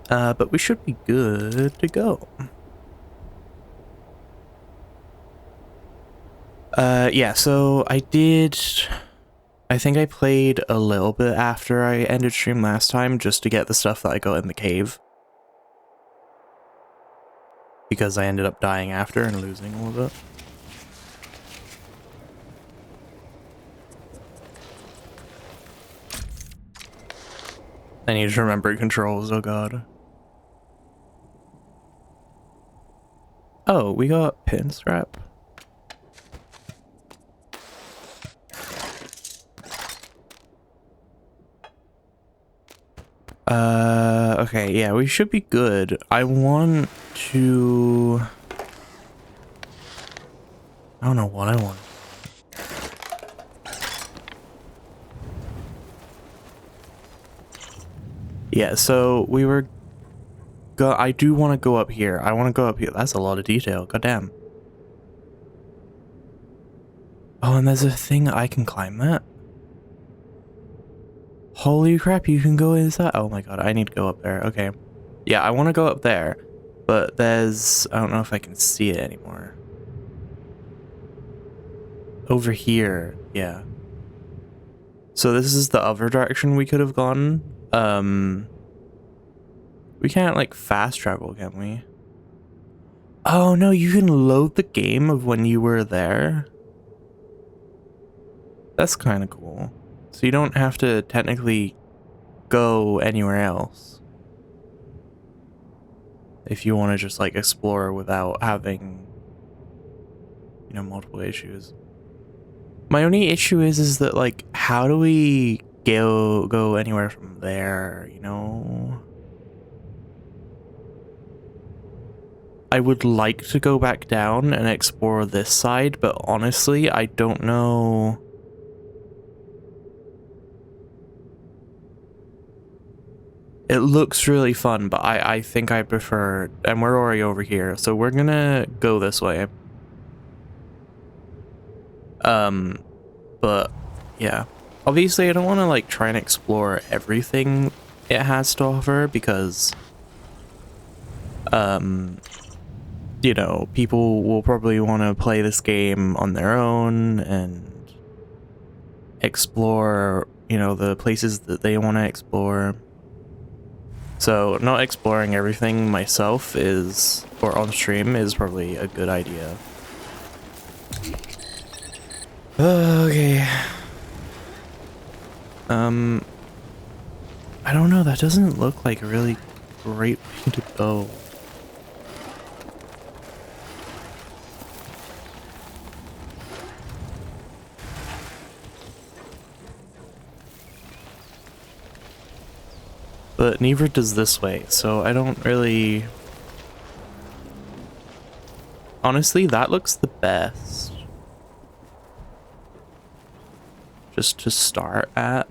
But we should be good to go. Yeah, so I think I played a little bit after I ended stream last time just to get the stuff that I got in the cave. Because I ended up dying after and losing all of it. I need to remember controls, oh god. Oh, we got pin strap. Okay, yeah, we should be good. I want to... I don't know what I want. Yeah, so we were... I do want to go up here. I want to go up here. That's a lot of detail. Goddamn. Oh, and there's a thing I can climb that. Holy crap, you can go inside. Oh my god, I need to go up there. Okay. Yeah, I want to go up there. But there's... I don't know if I can see it anymore. Over here. Yeah. So this is the other direction we could have gone. We can't, like, fast travel, can we? Oh, no, you can load the game of when you were there. That's kind of cool. So you don't have to technically go anywhere else. If you want to just, like, explore without having, you know, multiple issues. My only issue is that, like, how do we go anywhere from there, you know? I would like to go back down and explore this side, but honestly, I don't know. It looks really fun, but I think I prefer, and we're already over here, so we're gonna go this way. But yeah, obviously I don't want to like try and explore everything it has to offer because, you know, people will probably want to play this game on their own and explore, you know, the places that they want to explore. So not exploring everything myself is, or on stream, is probably a good idea. Okay. I don't know, that doesn't look like a really great way to go. But neither does this way, so I don't really... Honestly, that looks the best. Just to start at.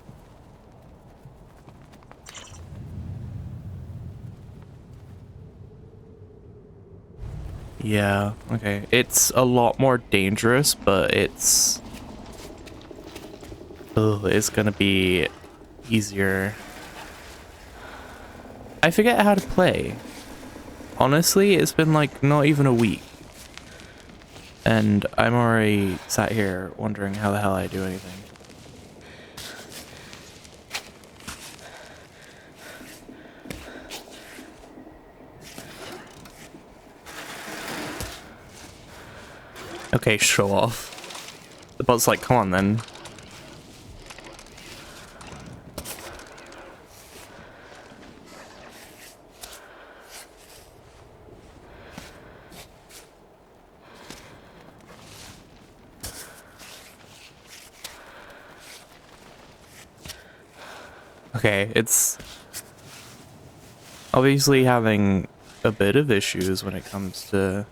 Yeah, okay. It's a lot more dangerous, but it's... Oh, it's gonna be easier. I forget how to play. Honestly, it's been like not even a week. And I'm already sat here wondering how the hell I do anything. Okay, show off. The bot's like, come on then. Okay, it's obviously having a bit of issues when it comes to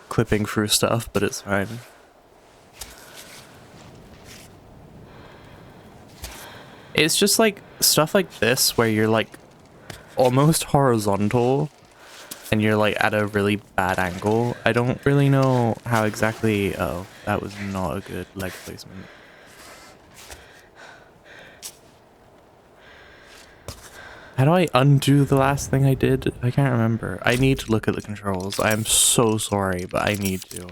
clipping through stuff, but it's fine. It's just like stuff like this where you're like almost horizontal and you're like at a really bad angle. I don't really know how exactly... Oh, that was not a good leg placement. How do I undo the last thing I did? I can't remember. I need to look at the controls. I am so sorry, but I need to.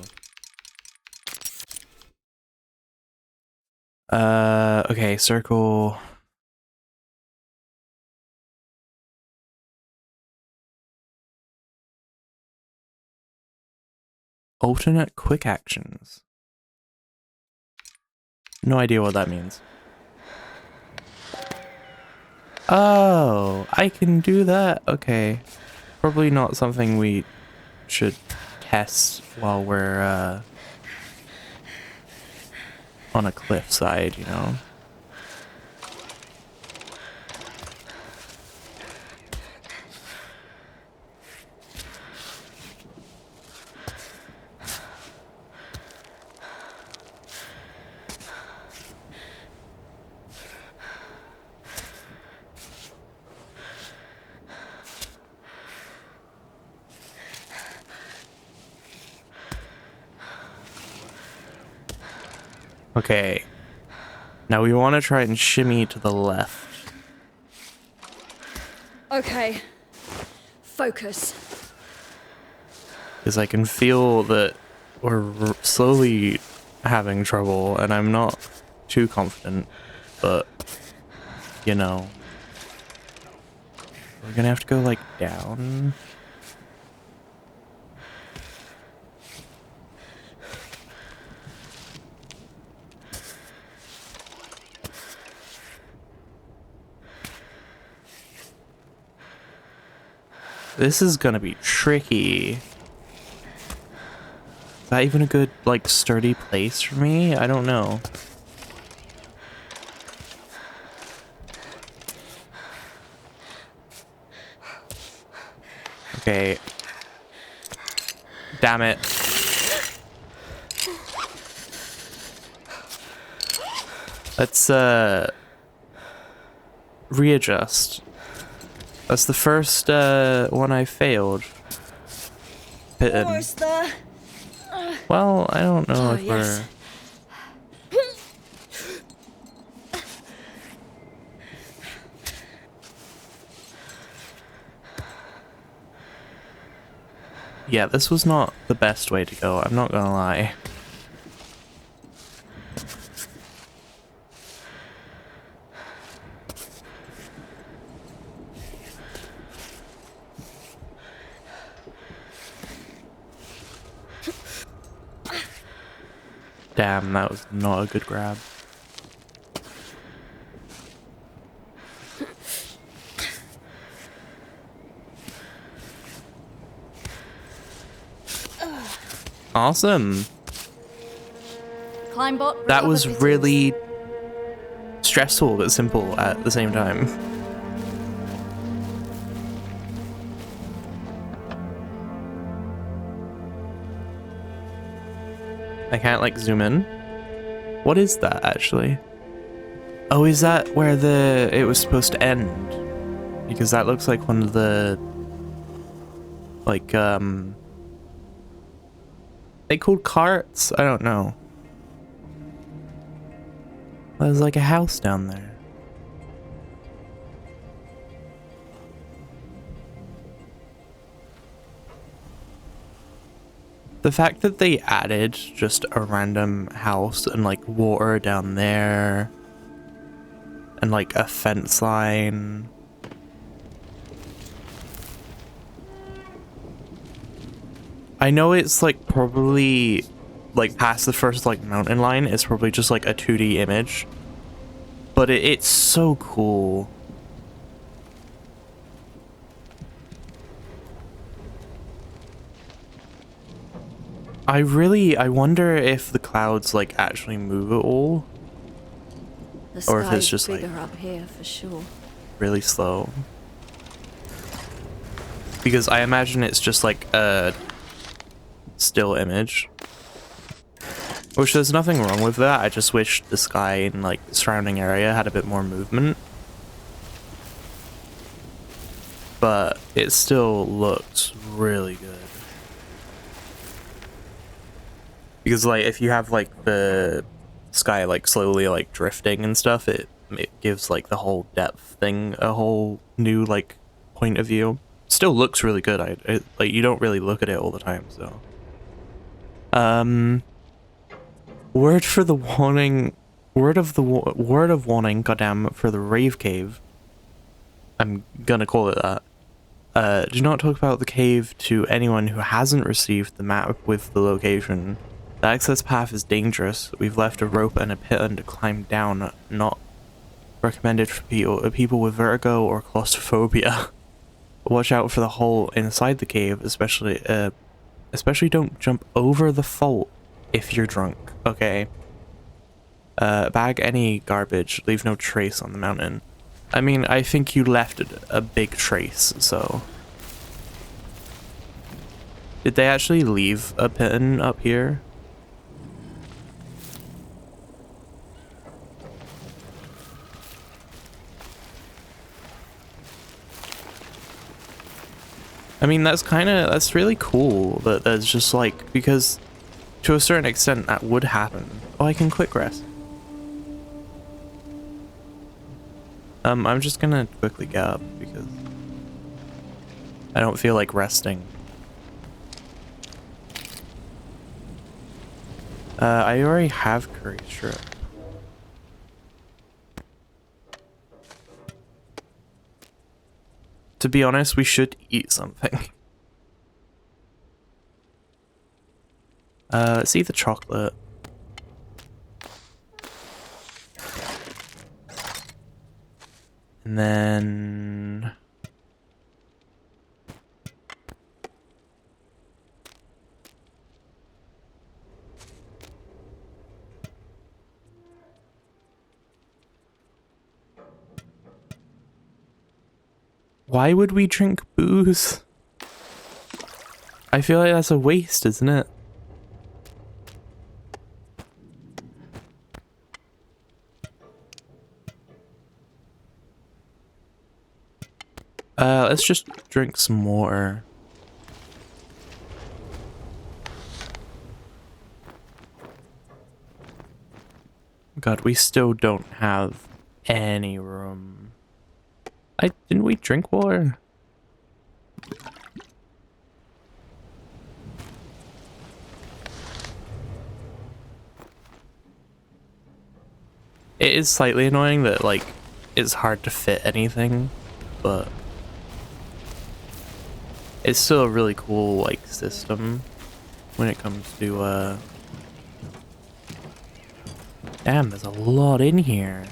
Okay, circle. Alternate quick actions. No idea what that means. Oh, I can do that. Okay. Probably not something we should test while we're on a cliffside, you know? Okay. Now we want to try and shimmy to the left. Okay. Focus. Because I can feel that we're slowly having trouble, and I'm not too confident, but, you know. We're gonna have to go, like, down. This is gonna be tricky. Is that even a good, like, sturdy place for me? I don't know. Okay. Damn it. Let's, readjust. That's the first, one I failed. Hitting. Almost there. Well, I don't know if yes. we're... Yeah, this was not the best way to go, I'm not gonna lie. Damn, that was not a good grab. Awesome. Climb bot. That was really stressful but simple at the same time. I can't like zoom in. What is that actually? Oh, is that where it was supposed to end? Because that looks like one of the like they called carts? I don't know. There's like a house down there. The fact that they added just a random house and like water down there and like a fence line. I know it's like probably like past the first like mountain line, it's probably just like a 2D image, but it's so cool. I wonder if the clouds like actually move at all, or if it's just like up here for sure. really slow. Because I imagine it's just like a still image, which there's nothing wrong with that. I just wish the sky and like the surrounding area had a bit more movement, but it still looks really good. Because like if you have like the sky like slowly like drifting and stuff, it it gives like the whole depth thing a whole new like point of view. Still looks really good. Like you don't really look at it all the time, so. Word for the warning. Word of warning. Goddamn, for the rave cave. I'm gonna call it that. Do not talk about the cave to anyone who hasn't received the map with the location. The access path is dangerous. We've left a rope and a pit to climb down. Not recommended for people with vertigo or claustrophobia. Watch out for the hole inside the cave, especially don't jump over the fault if you're drunk, okay? Bag any garbage, leave no trace on the mountain. I mean, I think you left a big trace, so. Did they actually leave a pin up here? I mean, that's really cool that there's just like, because to a certain extent that would happen. Oh, I can quick rest. I'm just gonna quickly get up because I don't feel like resting. I already have curry strip. To be honest, we should eat something. Let's eat the chocolate. And then... Why would we drink booze? I feel like that's a waste, isn't it? Let's just drink some more. God, we still don't have any room. Didn't we drink water? It is slightly annoying that like it's hard to fit anything, but it's still a really cool like system when it comes to damn, there's a lot in here.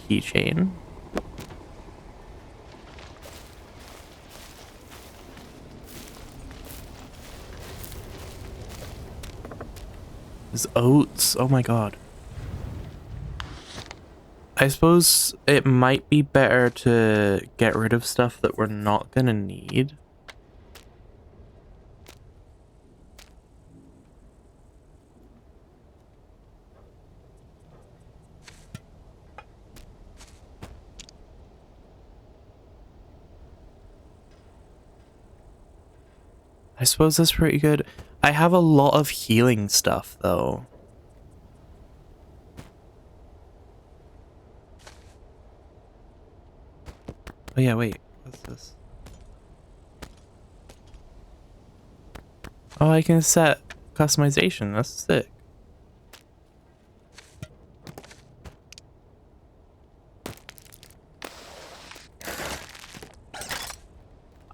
Keychain. There's oats. Oh my god. I suppose it might be better to get rid of stuff that we're not gonna need. I suppose that's pretty good. I have a lot of healing stuff though. Oh yeah, wait. What's this? Oh, I can set customization. That's sick.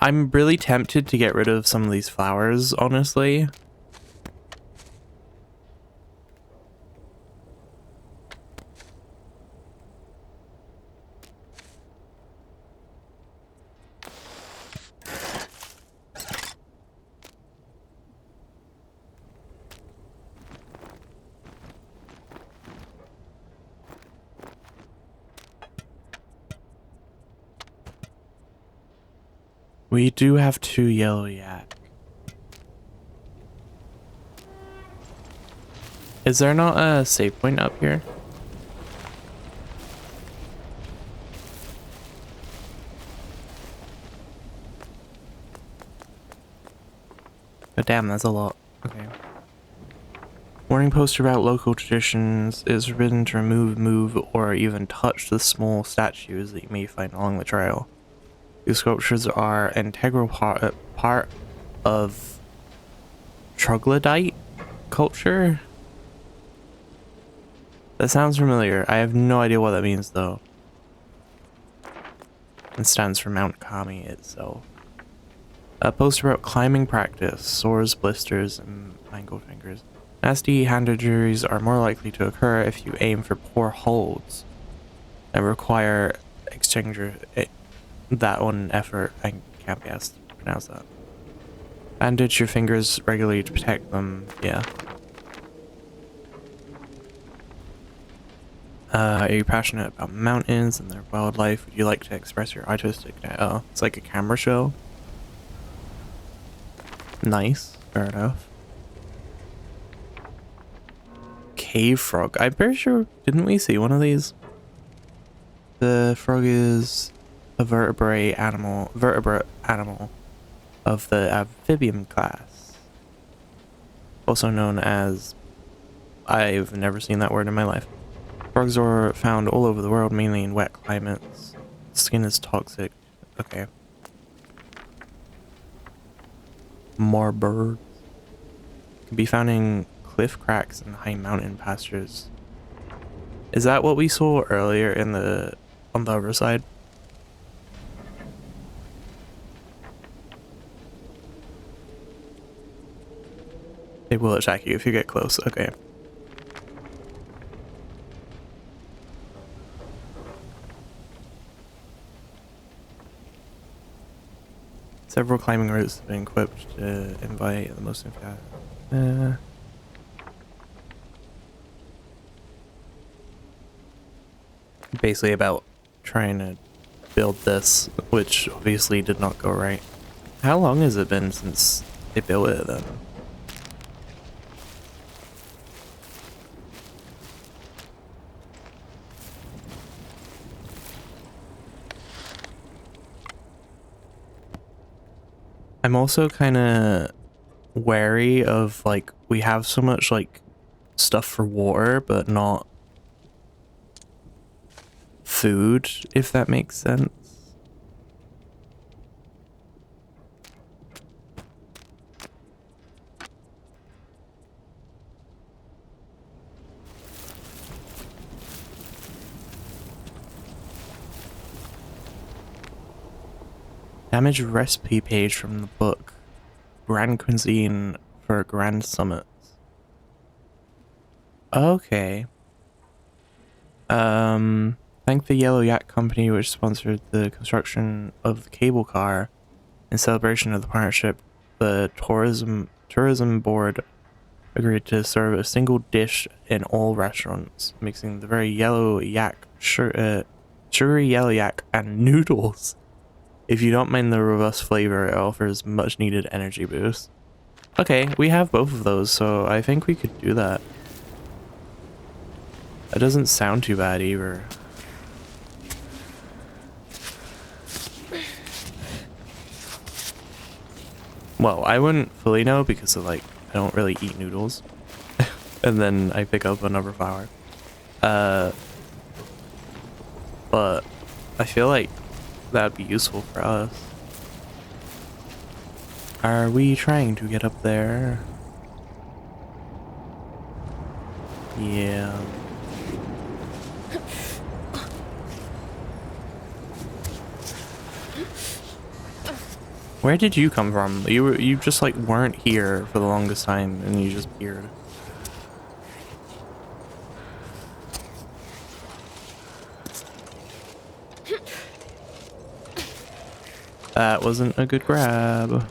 I'm really tempted to get rid of some of these flowers, honestly. We do have 2 yellow yak. Is there not a save point up here? But damn, that's a lot. Okay. We're warning poster about local traditions is forbidden to remove, move, or even touch the small statues that you may find along the trail. These sculptures are an integral part of troglodyte culture. That sounds familiar. I have no idea what that means though. It stands for Mount Kami itself. A poster about climbing practice, sores, blisters, and mangled fingers. Nasty hand injuries are more likely to occur if you aim for poor holds and require that one effort. I can't be asked to pronounce that. Bandage your fingers regularly to protect them. Yeah. Are you passionate about mountains and their wildlife? Would you like to express your artistic? Oh, it's like a camera show. Nice. Fair enough. Cave frog. I'm pretty sure, didn't we see one of these? The frog is a vertebrate animal of the amphibian class. Also known as, I've never seen that word in my life. Frogs are found all over the world, mainly in wet climates. Skin is toxic. Okay. More birds. Can be found in cliff cracks and high mountain pastures. Is that what we saw earlier in on the other side? They will attack you if you get close. Okay. Several climbing routes have been equipped to invite the most basically about trying to build this, which obviously did not go right. How long has it been since they built it then? I'm also kind of wary of, like, we have so much, like, stuff for water, but not food, if that makes sense. Damage recipe page from the book. Grand cuisine for grand summits. Okay. Thank the Yellow Yak Company, which sponsored the construction of the cable car. In celebration of the partnership, the tourism board agreed to serve a single dish in all restaurants, mixing the very yellow yak, sugary yellow yak, and noodles. If you don't mind the robust flavor, it offers much needed energy boost. Okay, we have both of those, so I think we could do that. That doesn't sound too bad either. Well, I wouldn't fully know because of, like, I don't really eat noodles. And then I pick up another flower. But I feel like that'd be useful for us. Are we trying to get up there? Yeah. Where did you come from? You just, like, weren't here for the longest time and you just appeared. That wasn't a good grab.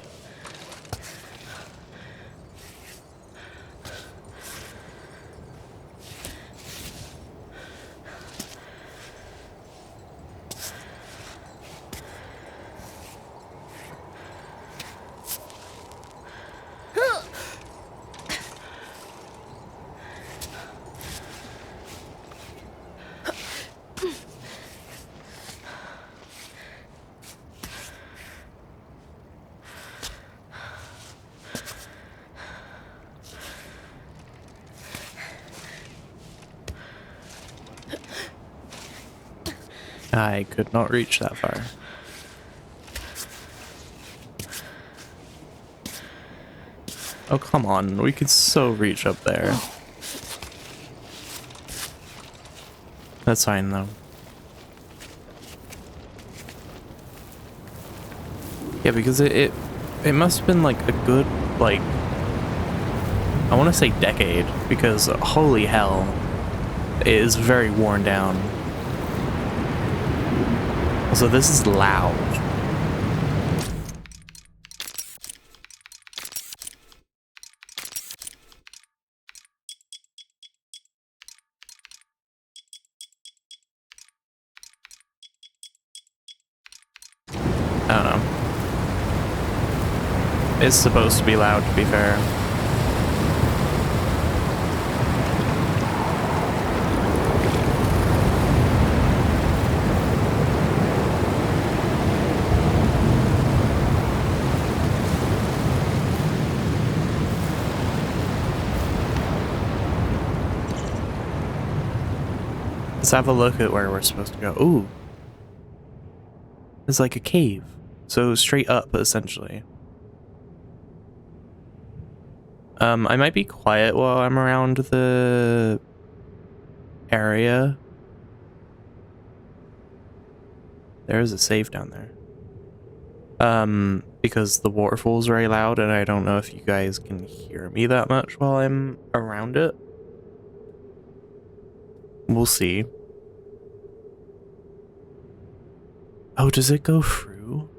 I could not reach that far. Oh, come on. We could so reach up there. That's fine, though. Yeah, because it must have been, like, a good, like... I want to say decade, because holy hell, it is very worn down. Also, this is loud. I don't know. It's supposed to be loud, to be fair. Let's have a look at where we're supposed to go. Ooh. It's like a cave. So straight up, essentially. I might be quiet while I'm around the area. There is a save down there. Because the waterfall's very loud and I don't know if you guys can hear me that much while I'm around it. We'll see. Oh, does it go through?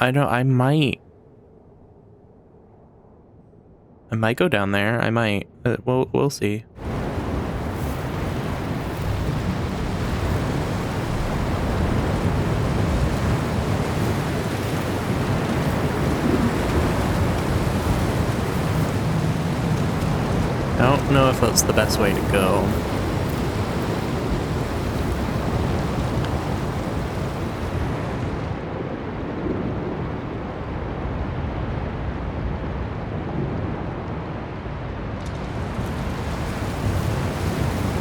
I don't, I might go down there. I might. We'll see. I don't know if that's the best way to go.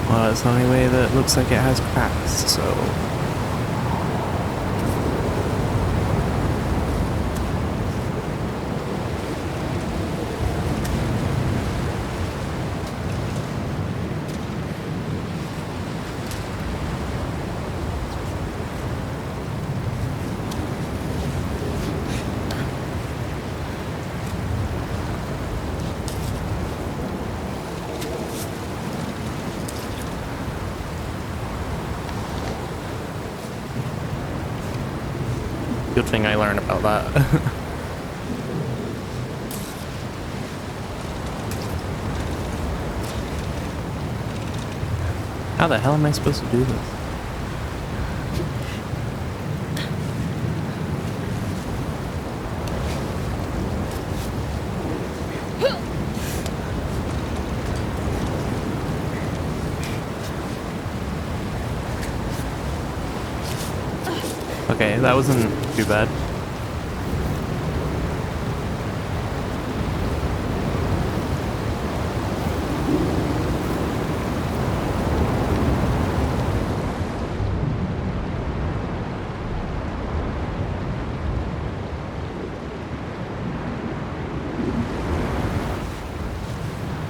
Well, it's the only way that looks like it has cracks, so... Good thing I learned about that. How the hell am I supposed to do this? Okay, that wasn't too bad.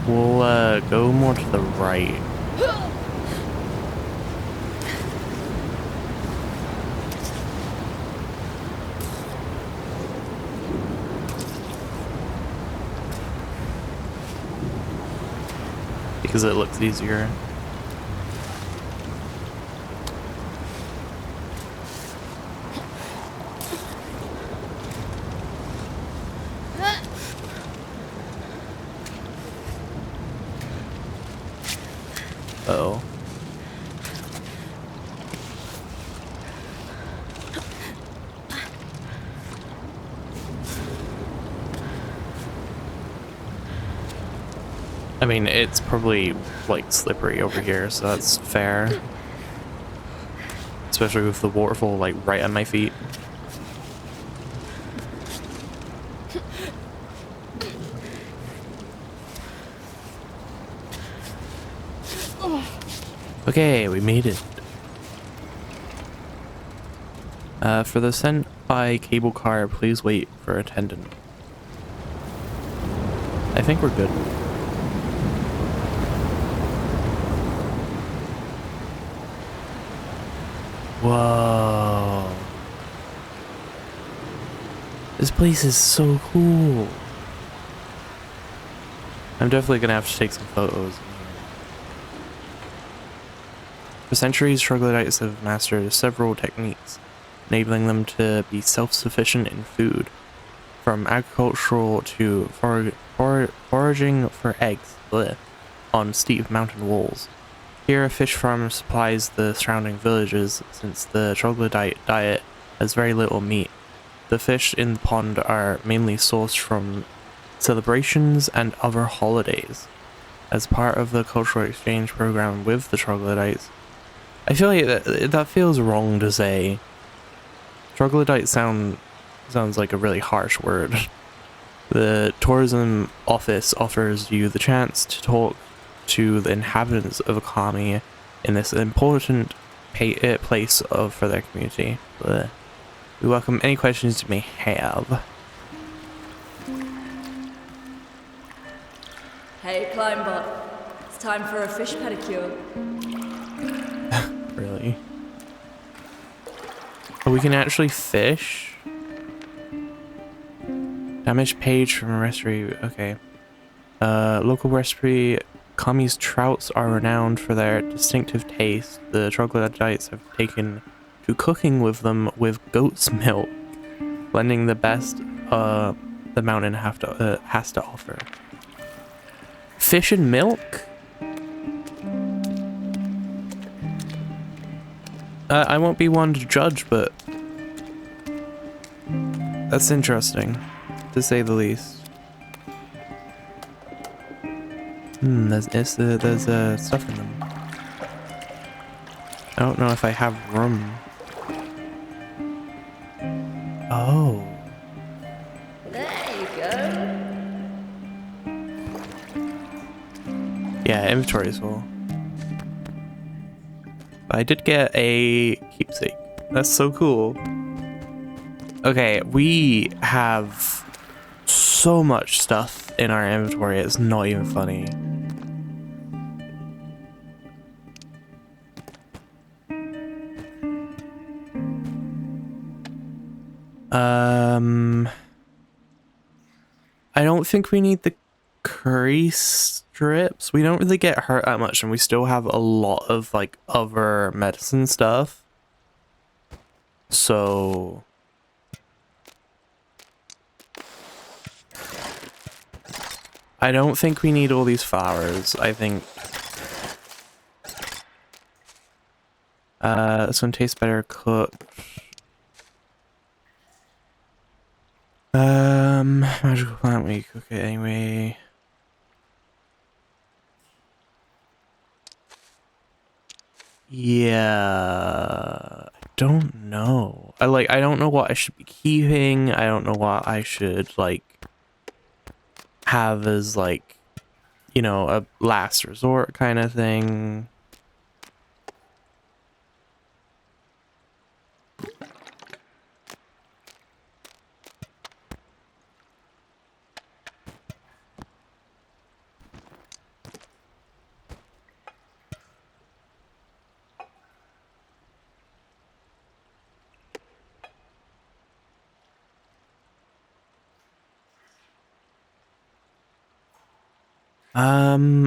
We'll go more to the right. Because it looks easier. Uh-oh. I mean, it's probably, like, slippery over here, so that's fair. Especially with the waterfall, like, right at my feet. Okay, we made it. For the sent by cable car, please wait for attendant. I think we're good. Whoa. This place is so cool. I'm definitely gonna have to take some photos. For centuries, troglodytes have mastered several techniques, enabling them to be self-sufficient in food, from agricultural to foraging for eggs on steep mountain walls. Here, a fish farm supplies the surrounding villages, since the troglodyte diet has very little meat. The fish in the pond are mainly sourced from celebrations and other holidays. As part of the cultural exchange program with the troglodytes, I feel like that feels wrong to say. Troglodyte sounds like a really harsh word. The tourism office offers you the chance to talk to the inhabitants of Akami in this important place for their community. Blech. We welcome any questions you may have. Hey, Climbot. It's time for a fish pedicure. Really? Oh, we can actually fish? Damaged page from a recipe. Okay. Local recipe. Kami's trouts are renowned for their distinctive taste. The troglodytes have taken to cooking with them with goat's milk, blending the best the mountain has to offer. Fish and milk? I won't be one to judge, but that's interesting, to say the least. There's stuff in them. I don't know if I have room. Oh. There you go. Yeah, inventory is full. But I did get a keepsake. That's so cool. Okay, we have so much stuff in our inventory, it's not even funny. I don't think we need the curry strips. We don't really get hurt that much, and we still have a lot of like other medicine stuff. So I don't think we need all these flowers. I think this one tastes better cooked. Magical plant, we cook it anyway. Yeah, I don't know. I don't know what I should be keeping. I don't know what I should like have as like, you know, a last resort kind of thing.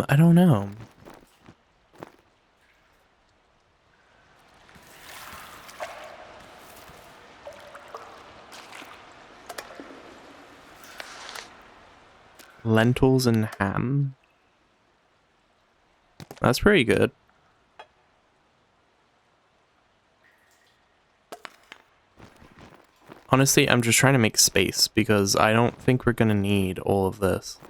I don't know. Lentils and ham. That's pretty good. Honestly, I'm just trying to make space because I don't think we're gonna need all of this.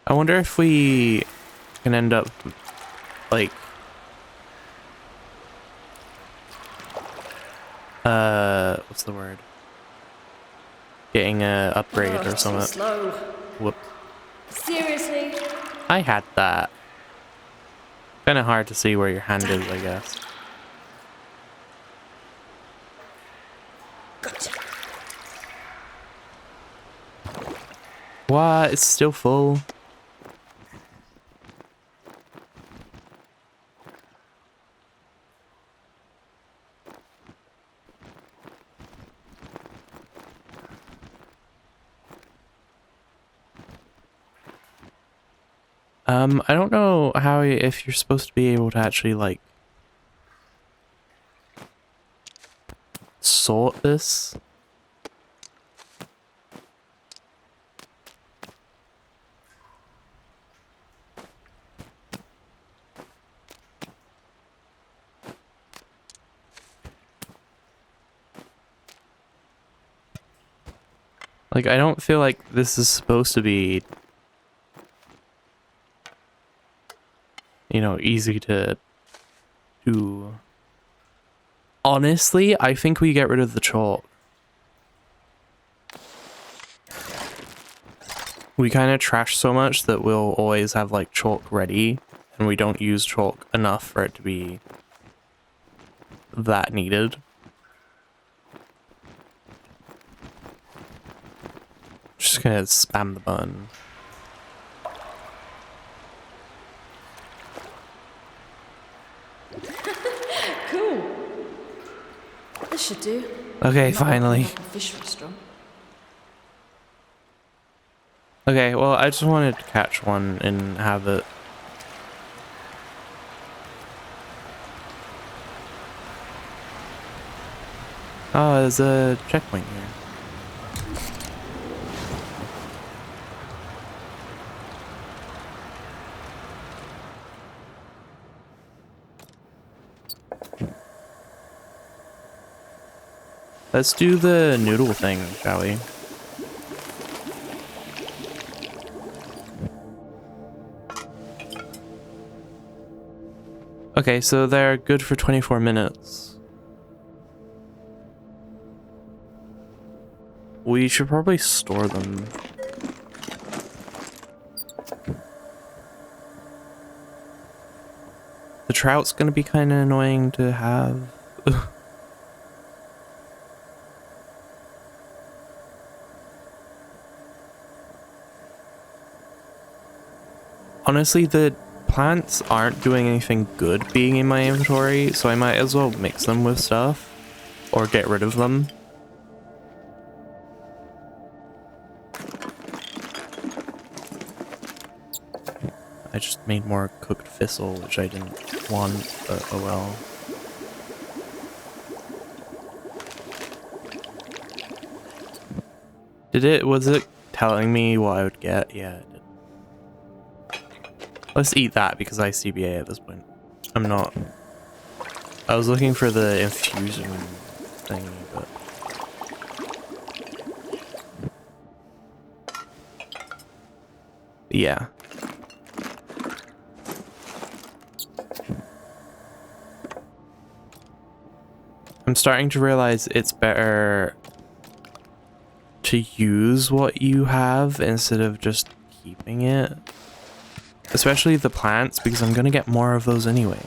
I wonder if we can end up, like, what's the word? Getting a upgrade or Too something. slow. Whoops. Seriously? I had that. Kind of hard to see where your hand is, I guess. Gotcha. What? It's still full. I don't know how if you're supposed to be able to actually like sort this. Like, I don't feel like this is supposed to be, you know, easy to do. Honestly, I think we get rid of the chalk. We kind of trash so much that we'll always have like chalk ready, and we don't use chalk enough for it to be that needed. Just gonna spam the button. Cool. This should do. Okay, Not finally. like a fish restaurant. Okay, well, I just wanted to catch one and have it. Oh, there's a checkpoint here. Let's do the noodle thing, shall we? Okay, so they're good for 24 minutes. We should probably store them. The trout's gonna be kind of annoying to have. Honestly, the plants aren't doing anything good being in my inventory, so I might as well mix them with stuff or get rid of them. I just made more cooked thistle, which I didn't want, but oh well. Was it telling me what I would get? Yeah, it did. Let's eat that because I CBA at this point. I was looking for the infusion thingy, but... yeah. I'm starting to realize it's better to use what you have instead of just keeping it. Especially the plants, because I'm gonna get more of those anyway.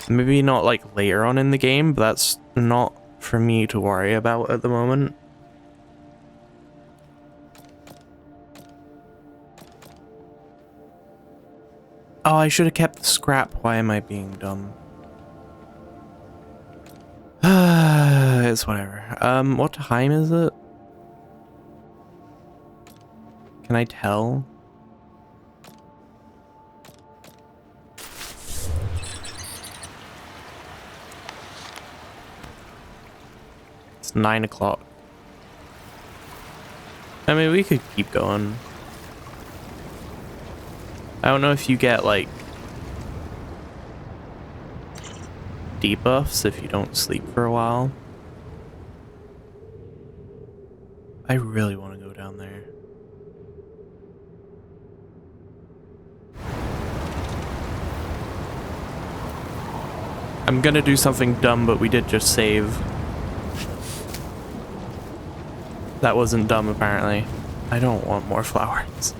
Maybe not like later on in the game, but that's not for me to worry about at the moment. Oh, I should have kept the scrap. Why am I being dumb? It's whatever. What time is it? Can I tell? It's 9 o'clock. I mean, we could keep going. I don't know if you get, like, debuffs if you don't sleep for a while. I really want to go down there. I'm gonna do something dumb, but we did just save. That wasn't dumb, apparently. I don't want more flowers.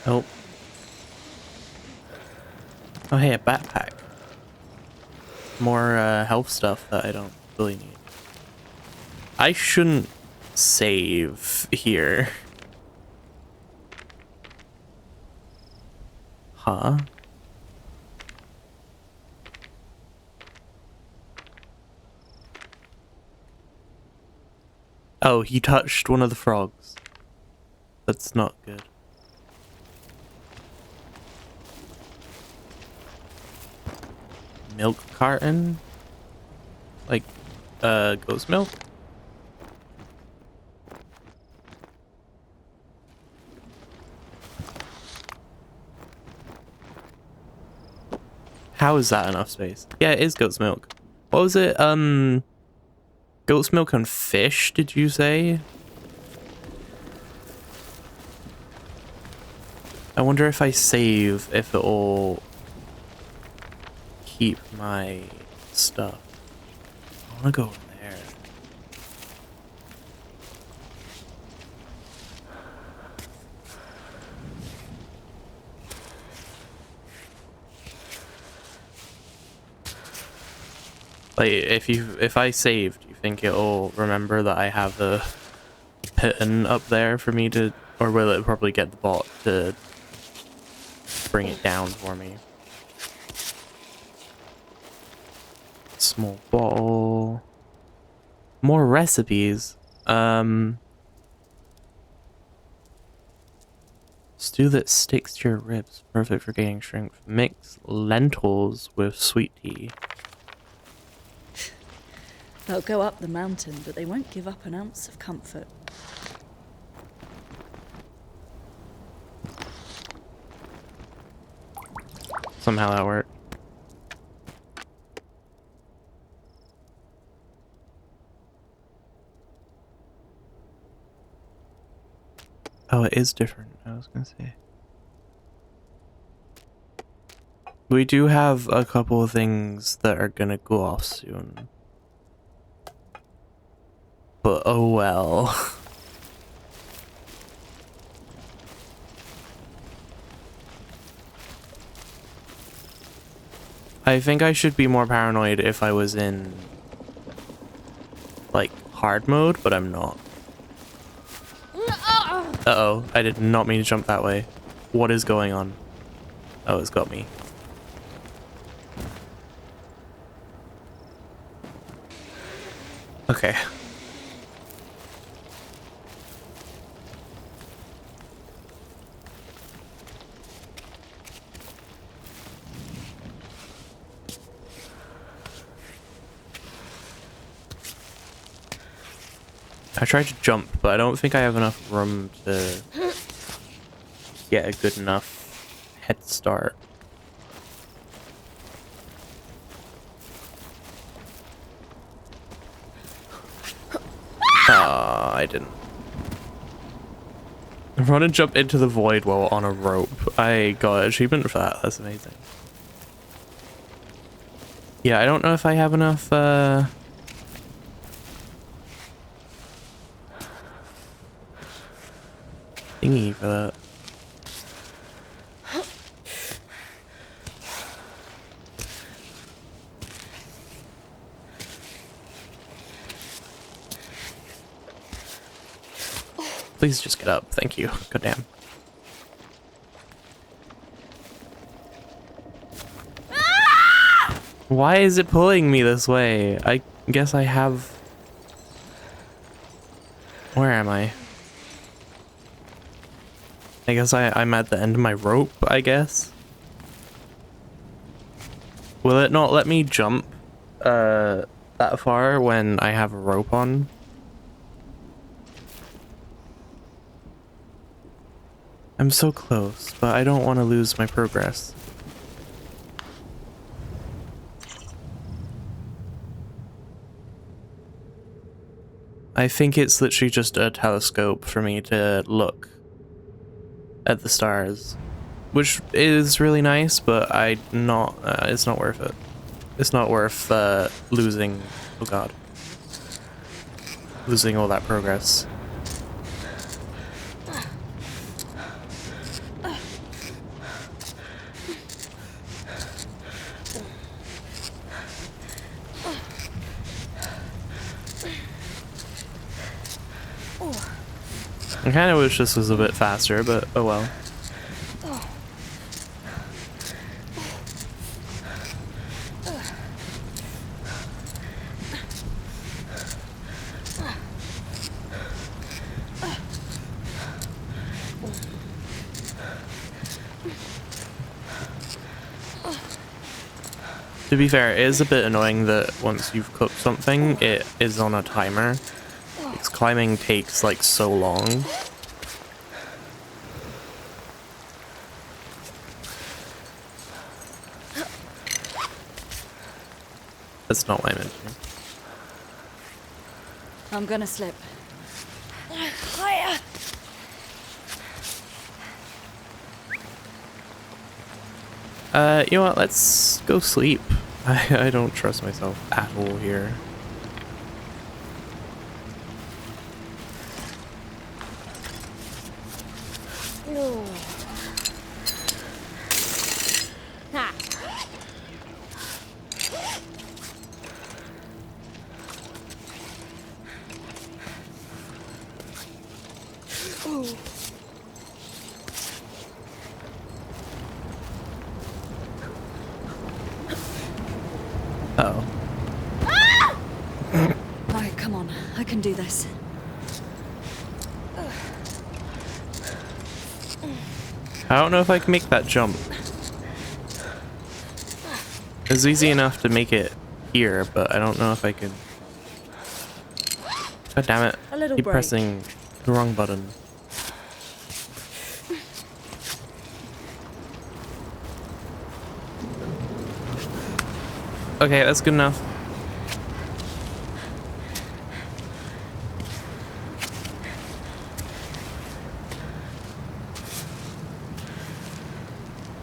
Nope. Oh, hey, a backpack. More health stuff that I don't really need. I shouldn't save here. Huh? Oh, he touched one of the frogs. That's not good. Milk carton? Like, goat's milk? How is that enough space? Yeah, it is goat's milk. What was it? Goat's milk and fish, did you say? I wonder if I save, if it'll keep my stuff. I wanna go over there. Like, if I saved, do you think it'll remember that I have a pitten up there for me to, or will it probably get the bot to bring it down for me? Small bottle. More recipes. Stew that sticks to your ribs. Perfect for gaining strength. Mix lentils with sweet tea. They'll go up the mountain, but they won't give up an ounce of comfort. Somehow that worked. Oh, it is different, I was gonna say. We do have a couple of things that are gonna go off soon. But oh well. I think I should be more paranoid if I was in, like, hard mode, but I'm not. Uh-oh, I did not mean to jump that way. What is going on? Oh, it's got me. Okay. I tried to jump, but I don't think I have enough room to get a good enough head start. I didn't. Run and jump into the void while on a rope. I got an achievement for that. That's amazing. Yeah, I don't know if I have enough, thingy for that. Please just get up. Thank you. Goddamn. Why is it pulling me this way? I guess I have... Where am I? I guess I'm at the end of my rope, I guess. Will it not let me jump? that far when I have a rope on. I'm so close, but I don't want to lose my progress. I think it's literally just a telescope for me to look at the stars, which is really nice, but it's not worth it. It's not worth losing, oh god, losing all that progress. I kind of wish this was a bit faster, but oh well. To be fair, it is a bit annoying that once you've cooked something, it is on a timer. Because climbing takes like so long. That's not what I meant to do. I'm gonna slip. You know what? Let's go sleep. I don't trust myself at all here. Uh-oh. Alright, come on. I can do this. I don't know if I can make that jump. It's easy enough to make it here, but I don't know if I can. God damn it. A little Keep break. pressing the wrong button. Okay, that's good enough.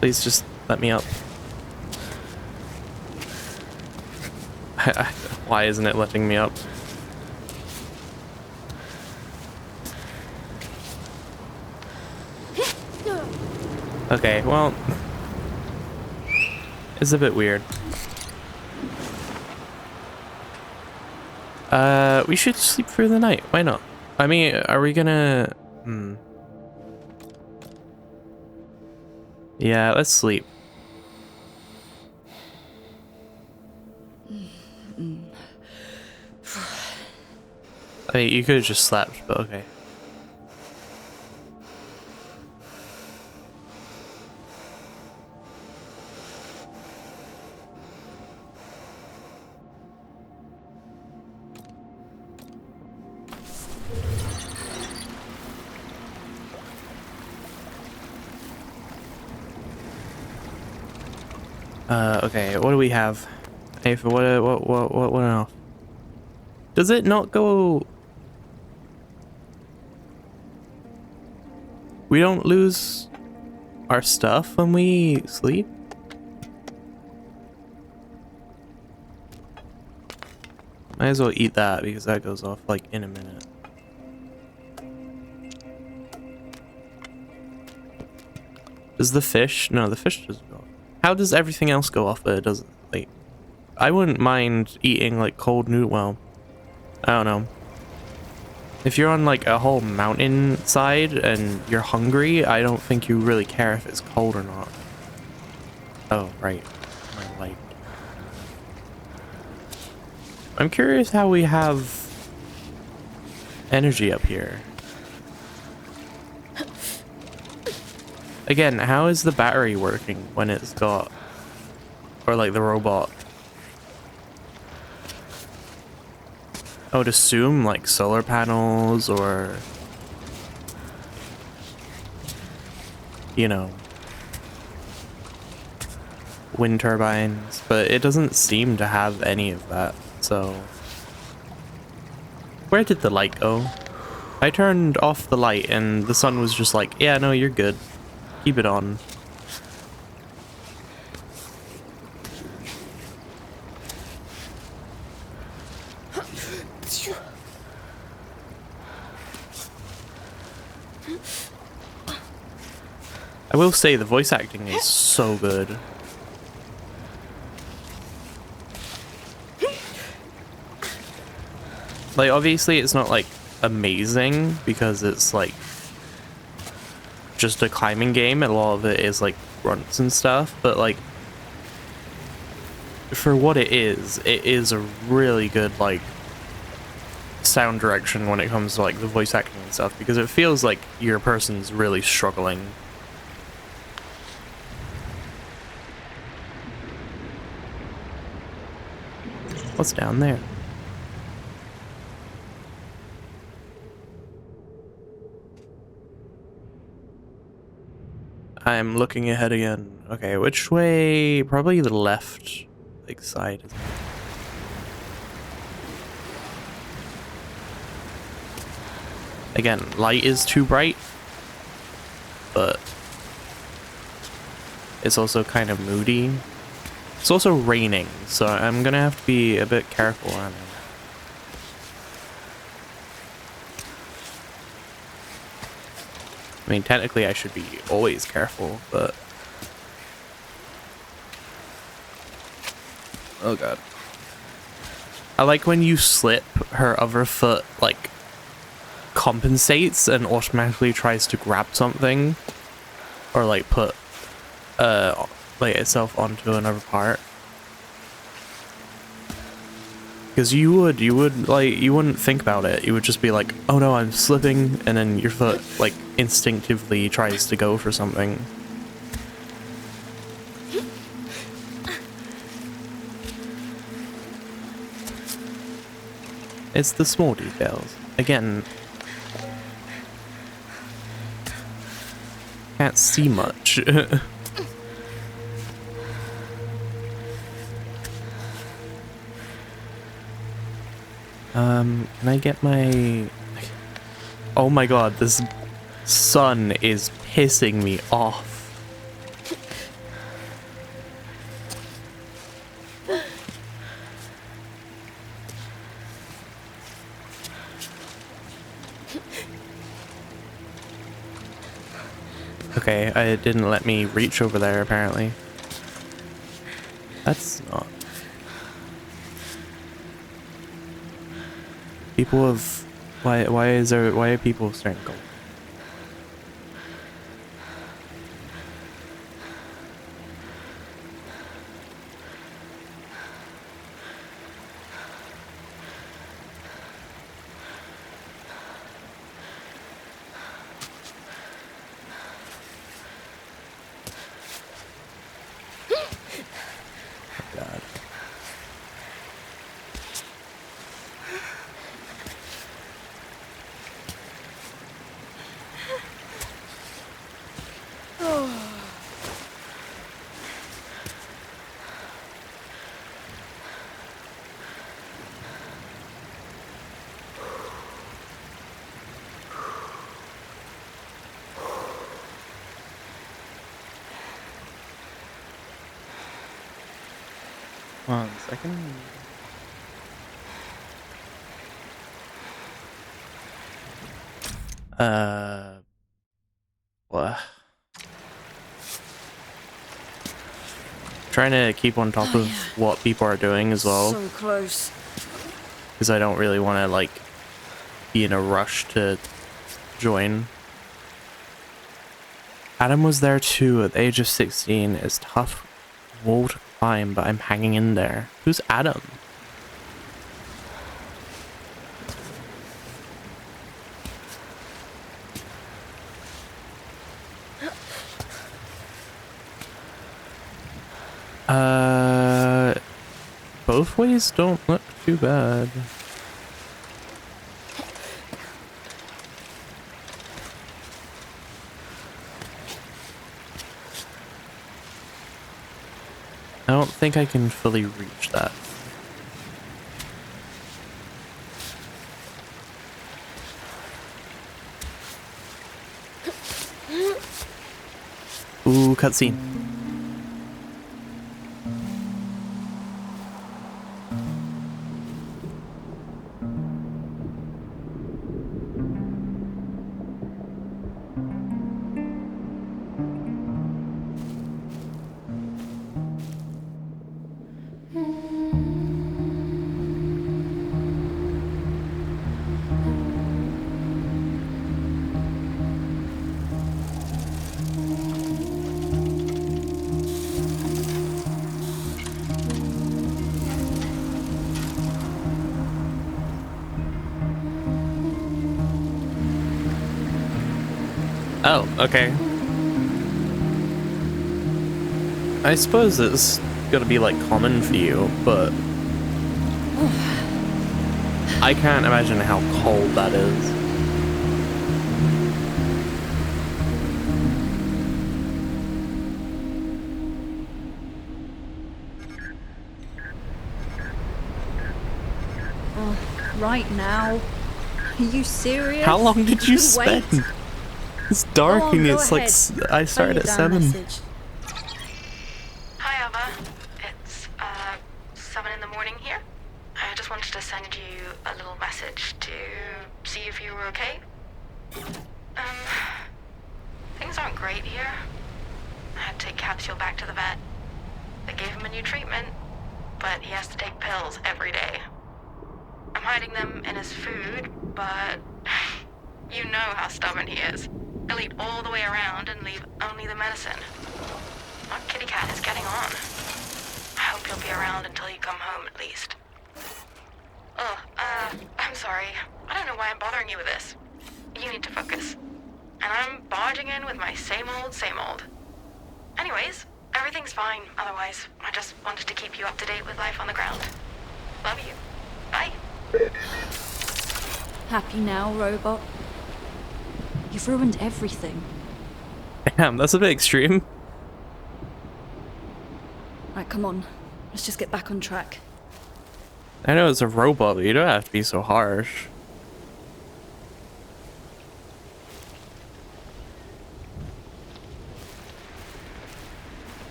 Please just let me up. Why isn't it letting me up? Okay, well, it's a bit weird. We should sleep through the night. Why not? I mean, are we gonna... Yeah, let's sleep. I mean, you could have just slept, but okay. Okay, what do we have? Hey, for what else? Does it not go... We don't lose our stuff when we sleep? Might as well eat that because that goes off like in a minute. Does the fish? No, the fish doesn't go off. How does everything else go off but it doesn't? Like, I wouldn't mind eating like cold noodle. Well, I don't know. If you're on like a whole mountain side and you're hungry, I don't think you really care if it's cold or not. Oh, right. My light. I'm curious how we have energy up here. Again, how is the battery working when it's got... Or like the robot? I would assume like solar panels or, you know, wind turbines, but it doesn't seem to have any of that. So where did the light go? I turned off the light and the sun was just like, yeah, no, you're good. Keep it on. I will say the voice acting is so good. Like, obviously it's not like amazing because it's like just a climbing game and a lot of it is like grunts and stuff, but like for what it is a really good like sound direction when it comes to like the voice acting and stuff, because it feels like your person's really struggling. What's down there? I'm looking ahead again. Okay, which way? Probably the left, like, side. Again, light is too bright, but it's also kind of moody. It's also raining, so I'm gonna have to be a bit careful around here. I mean, technically I should be always careful, but... Oh god. I like when you slip, her other foot, like, compensates and automatically tries to grab something. Or, like, put, like, itself onto another part. Because you would, like, you wouldn't think about it. You would just be like, oh no, I'm slipping, and then your foot, like, instinctively tries to go for something. It's the small details. Again, can't see much. Can I get my... Oh my god, this sun is pissing me off. Okay, it didn't let me reach over there, apparently. That's not... People have... Why are people starting to go? God. One second. What? Trying to keep on top of what people are doing as well. So close. Because I don't really want to, like, be in a rush to join. Adam was there too at the age of 16. It's tough wall to climb, but I'm hanging in there. Who's Adam? Both ways don't look too bad. I don't think I can fully reach that. Ooh, cutscene. Oh, okay. I suppose it's gonna be like common for you, but I can't imagine how cold that is. Right now? Are you serious? How long did you couldn't wait? spend? It's Go dark on, and go it's like ahead. I Play started your at damn 7. message. Hi, Alba. It's 7 in the morning here. I just wanted to send you a little message to see if you were okay. Um, things aren't great here. I had to take Capsule back to the vet. They gave him a new treatment, but he has to take pills every day. I'm hiding them in his food, but you know how stubborn he is. He'll eat all the way around and leave only the medicine. Our kitty cat is getting on. I hope you'll be around until you come home at least. Oh, I'm sorry. I don't know why I'm bothering you with this. You need to focus. And I'm barging in with my same old, same old. Anyways, everything's fine otherwise. I just wanted to keep you up to date with life on the ground. Love you. Bye. Happy now, robot? You've ruined everything. Damn, that's a bit extreme. Right, come on. Let's just get back on track. I know it's a robot, but you don't have to be so harsh.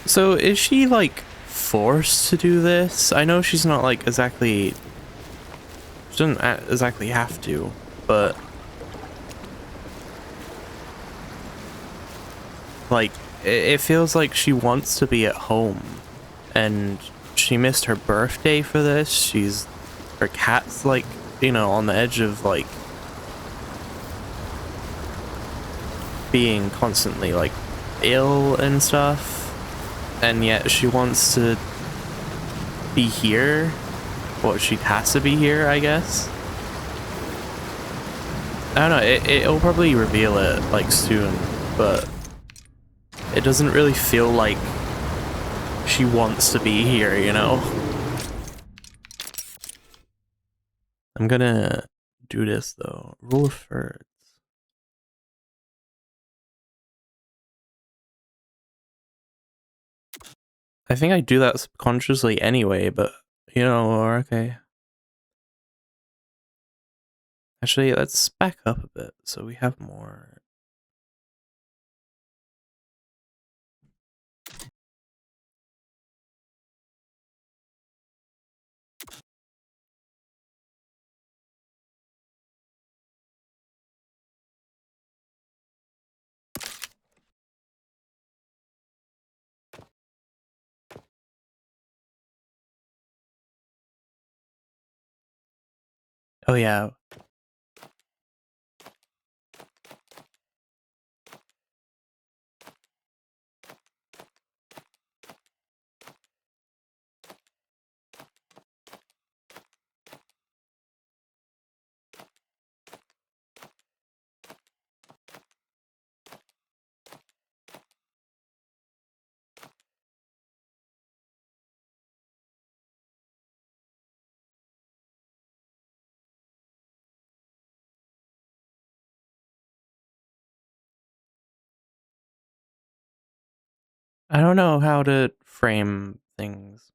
So is she like forced to do this? I know she's not like exactly, she doesn't exactly have to, but like it feels like she wants to be at home, and she missed her birthday for this. Her cat's like, you know, on the edge of like being constantly like ill and stuff, and yet she wants to be here. Well, she has to be here, I guess. I don't know, it'll probably reveal it like soon, but it doesn't really feel like she wants to be here, you know? I'm gonna do this though. Rule of thirds. I think I do that subconsciously anyway, but you know, okay. Actually, let's back up a bit so we have more. Oh yeah. I don't know how to frame things.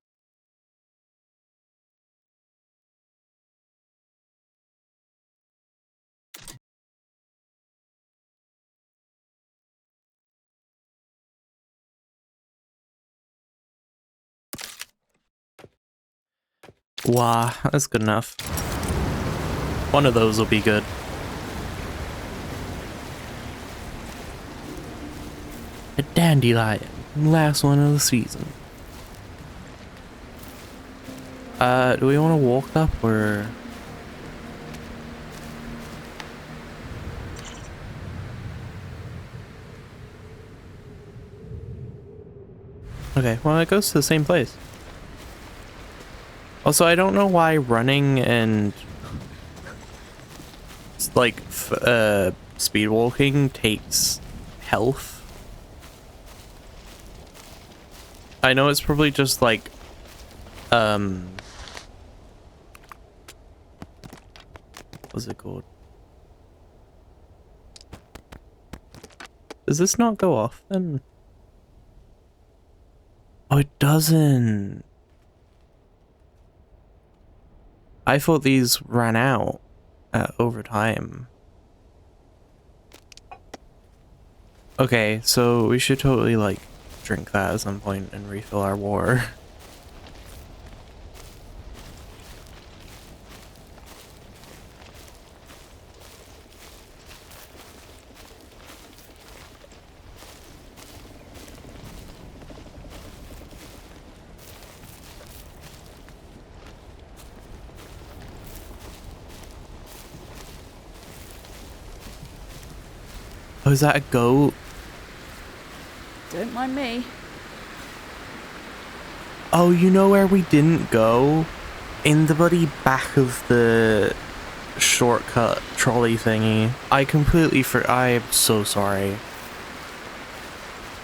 Wow, that's good enough. One of those will be good. A dandelion, last one of the season. Do we want to walk up or? Okay, well it goes to the same place. Also, I don't know why running and like speed walking takes health. I know it's probably just like what's it called? Does this not go off then? Oh, it doesn't. I thought these ran out over time. Okay, so we should totally like drink that at some point and refill our water. Oh, is that a goat? Don't mind me. Oh, you know where we didn't go? In the bloody back of the shortcut trolley thingy. I completely I'm so sorry.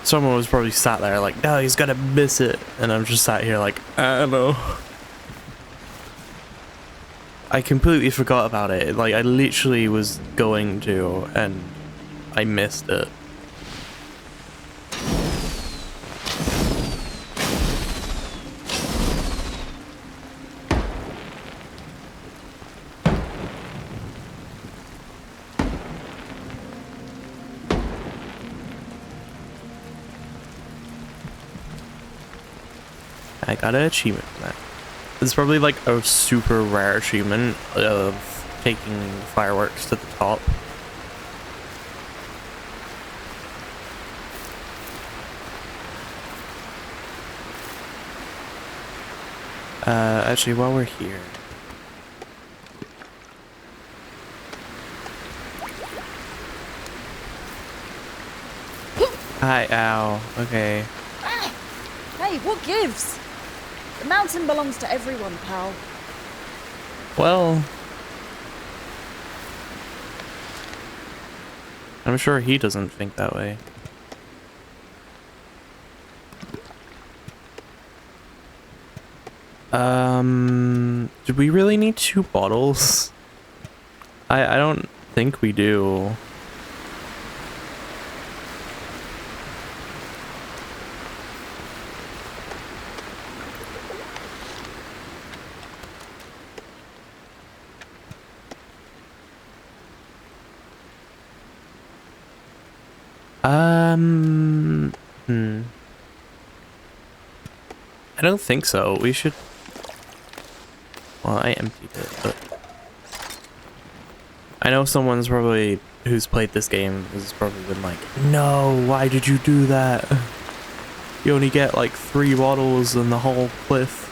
Someone was probably sat there like, no, he's gonna miss it. And I'm just sat here like, I don't know. I completely forgot about it. Like, I literally was going to, and I missed it. I got an achievement for that. It's probably like a super rare achievement of taking fireworks to the top. Actually, while we're here. Hi, ow. Okay. Hey, what gives? The mountain belongs to everyone, pal. Well, I'm sure he doesn't think that way. Do we really need 2 bottles? I don't think we do. I don't think so. We should... Well, I emptied it, but... I know someone's probably... who's played this game has probably been like, no, why did you do that? You only get like 3 bottles in the whole cliff.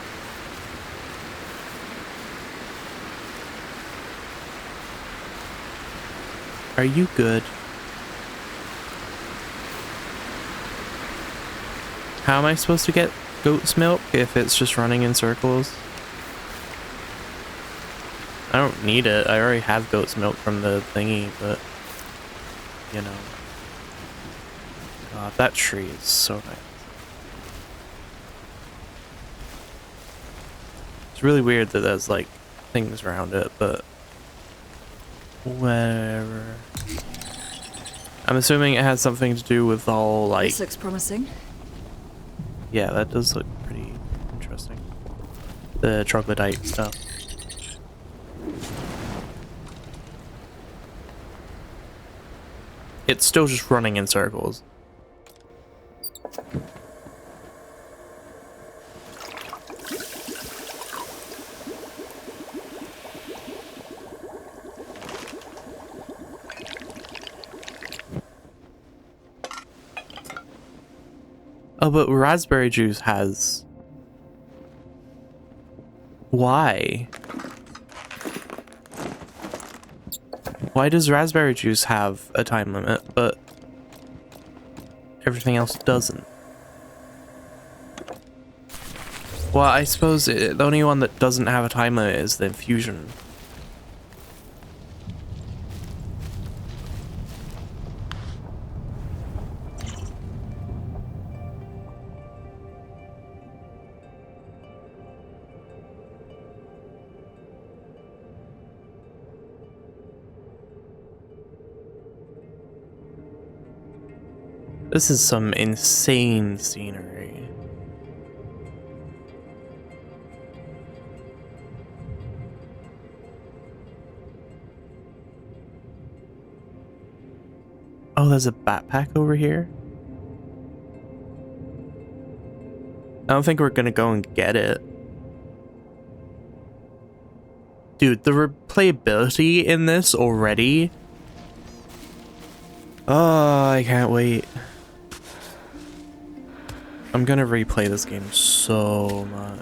Are you good? How am I supposed to get goat's milk if it's just running in circles? I don't need it. I already have goat's milk from the thingy, but you know. God, that tree is so nice. It's really weird that there's like things around it, but whatever. I'm assuming it has something to do with the whole like This looks promising. Yeah, that does look pretty interesting. The troglodyte stuff. It's still just running in circles. Oh, but raspberry juice has... Why? Why does raspberry juice have a time limit, but everything else doesn't? Well, I suppose the only one that doesn't have a time limit is the infusion. This is some insane scenery. Oh, there's a backpack over here? I don't think we're gonna go and get it. Dude, the replayability in this already... Oh, I can't wait. I'm gonna replay this game so much.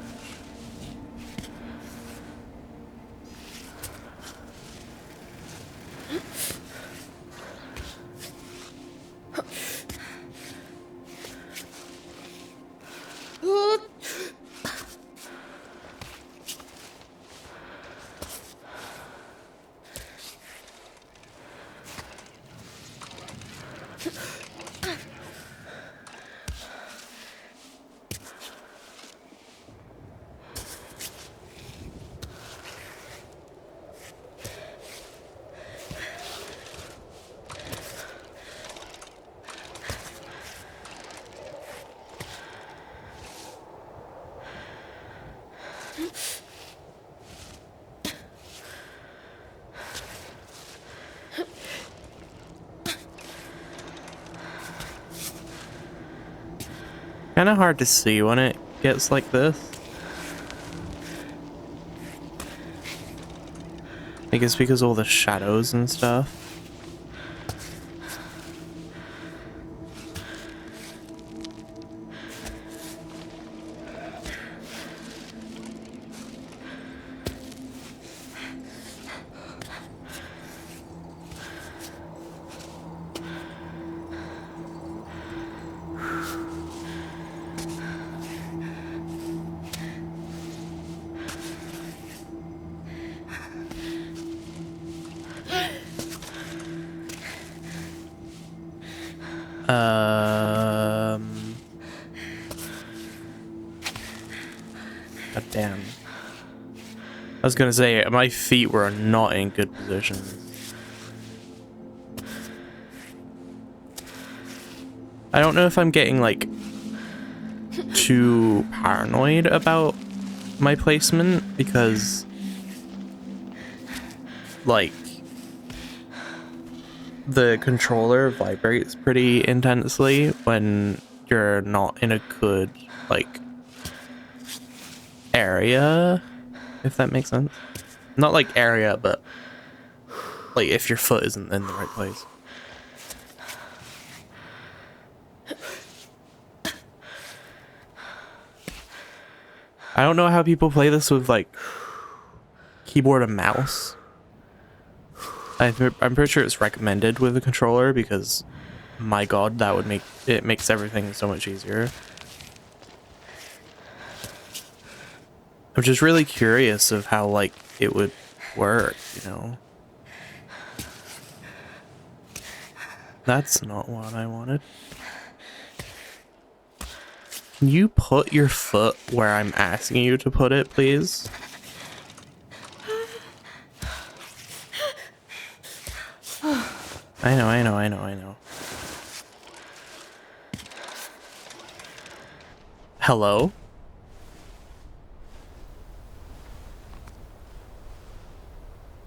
Kind of hard to see when it gets like this. I guess because all the shadows and stuff. God damn. I was gonna say, my feet were not in good position. I don't know if I'm getting, like, too paranoid about my placement, because, like, the controller vibrates pretty intensely when you're not in a good, like, area, if that makes sense. Not like area, but like if your foot isn't in the right place. I don't know how people play this with like keyboard and mouse. I'm pretty sure it's recommended with a controller because my god, that would makes everything so much easier. I'm just really curious of how, like, it would work, you know? That's not what I wanted. Can you put your foot where I'm asking you to put it, please? I know. Hello?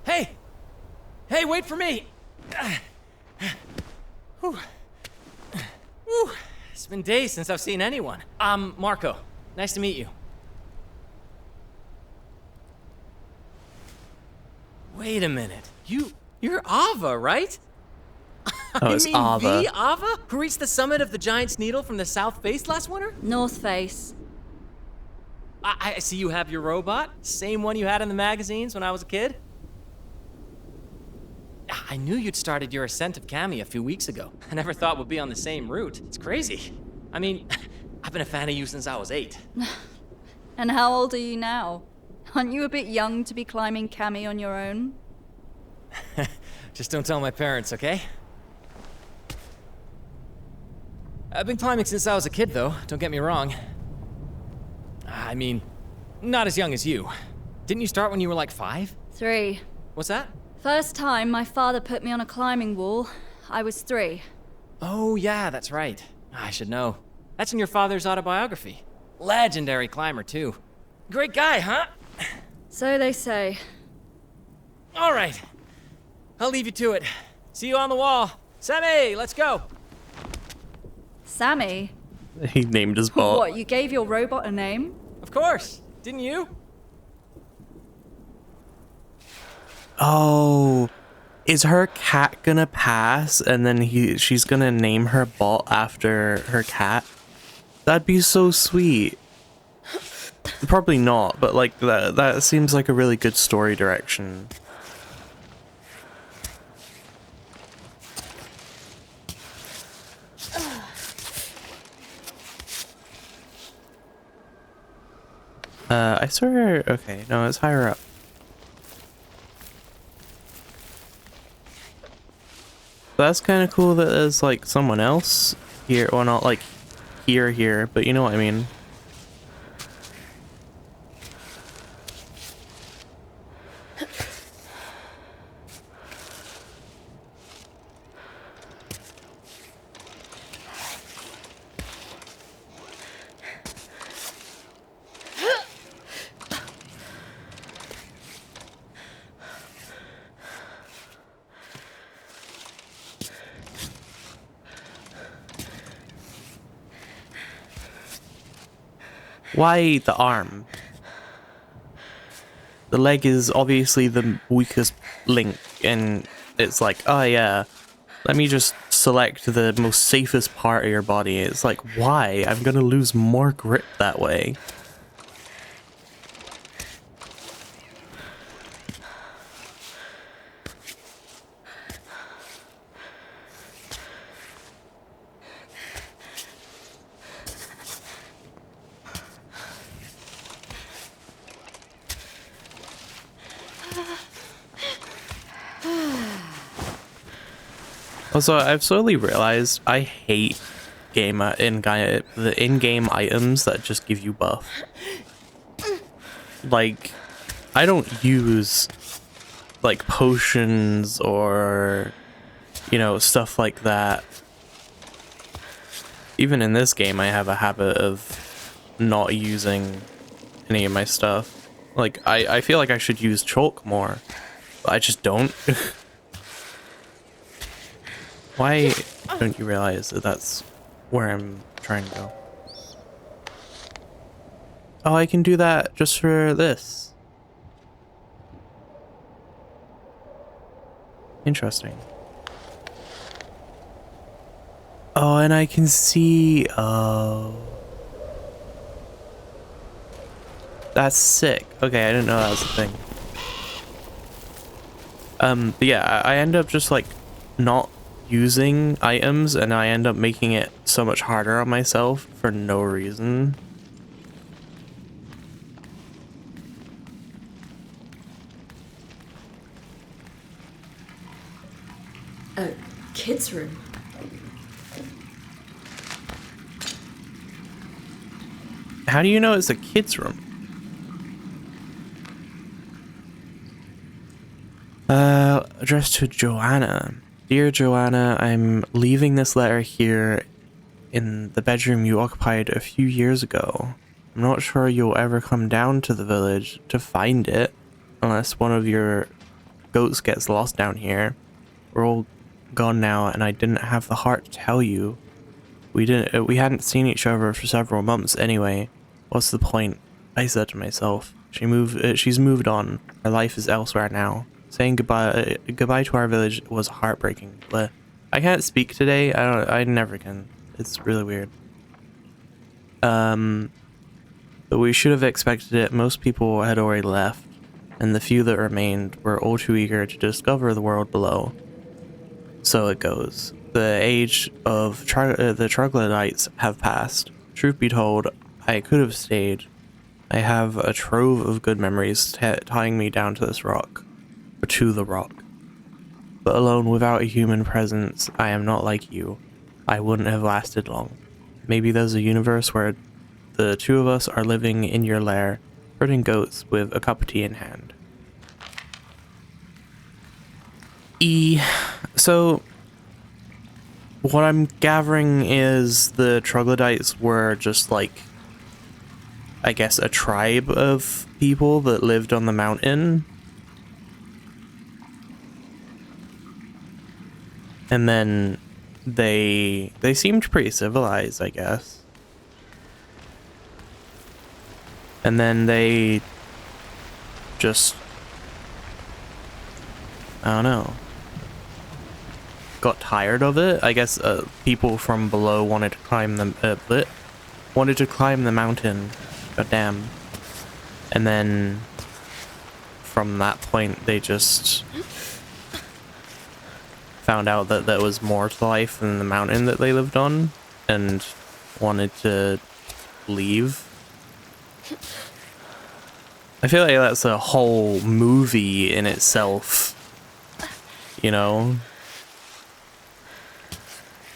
Hey! Hey, wait for me! Whew. Whew. It's been days since I've seen anyone. I'm Marco. Nice to meet you. Wait a minute. You're Ava, right? Oh, it's Ava. The Ava? Who reached the summit of the Giant's Needle from the south face last winter? North Face. I see you have your robot. Same one you had in the magazines when I was a kid. I knew you'd started your ascent of Cammy a few weeks ago. I never thought we'd be on the same route. It's crazy. I mean, I've been a fan of you since I was 8. And how old are you now? Aren't you a bit young to be climbing Cammy on your own? Just don't tell my parents, okay? I've been climbing since I was a kid, though. Don't get me wrong. I mean, not as young as you. Didn't you start when you were like 5? 3. What's that? First time my father put me on a climbing wall, I was 3. Oh, yeah, that's right. I should know. That's in your father's autobiography. Legendary climber, too. Great guy, huh? So they say. All right. I'll leave you to it. See you on the wall. Sammy, let's go. Sammy? He named his bot. What, you gave your robot a name? Of course. Didn't you? Oh, is her cat gonna pass and then she's gonna name her bot after her cat? That'd be so sweet. Probably not, but like that seems like a really good story direction. I swear, okay, no, it's higher up. That's kind of cool that there's like someone else here. Well, not like here, but you know what I mean. Why the arm? The leg is obviously the weakest link, and it's like, oh yeah, let me just select the most safest part of your body. It's like, why? I'm gonna lose more grip that way. Also, I've slowly realized I hate the in-game items that just give you buff. Like, I don't use like potions or, you know, stuff like that. Even in this game, I have a habit of not using any of my stuff. Like, I feel like I should use chalk more, but I just don't. Why don't you realize that that's where I'm trying to go? Oh, I can do that just for this. Interesting. Oh, and I can see... Oh. That's sick. Okay, I didn't know that was a thing. But yeah, I end up just like not using items, and I end up making it so much harder on myself for no reason. A kid's room. How do you know it's a kid's room? Addressed to Joanna. Dear Joanna, I'm leaving this letter here in the bedroom you occupied a few years ago. I'm not sure you'll ever come down to the village to find it, unless one of your goats gets lost down here. We're all gone now, and I didn't have the heart to tell you. We hadn't seen each other for several months anyway. What's the point? I said to myself. She's moved on. Her life is elsewhere now. Saying goodbye to our village was heartbreaking. But I can't speak today. I never can. It's really weird. But we should have expected it. Most people had already left, and the few that remained were all too eager to discover the world below. So it goes. The age of the troglodytes have passed. Truth be told, I could have stayed. I have a trove of good memories tying me down to this rock, or to the rock. But alone without a human presence, I am not like you. I wouldn't have lasted long. Maybe there's a universe where the two of us are living in your lair, herding goats with a cup of tea in hand. So, what I'm gathering is the troglodytes were just like, I guess, a tribe of people that lived on the mountain. And then they seemed pretty civilized, I guess. And then they just, I don't know, got tired of it. I guess people from below wanted to climb the mountain. God damn. And then from that point they just found out that there was more to life than the mountain that they lived on and wanted to leave. I feel like that's a whole movie in itself, you know?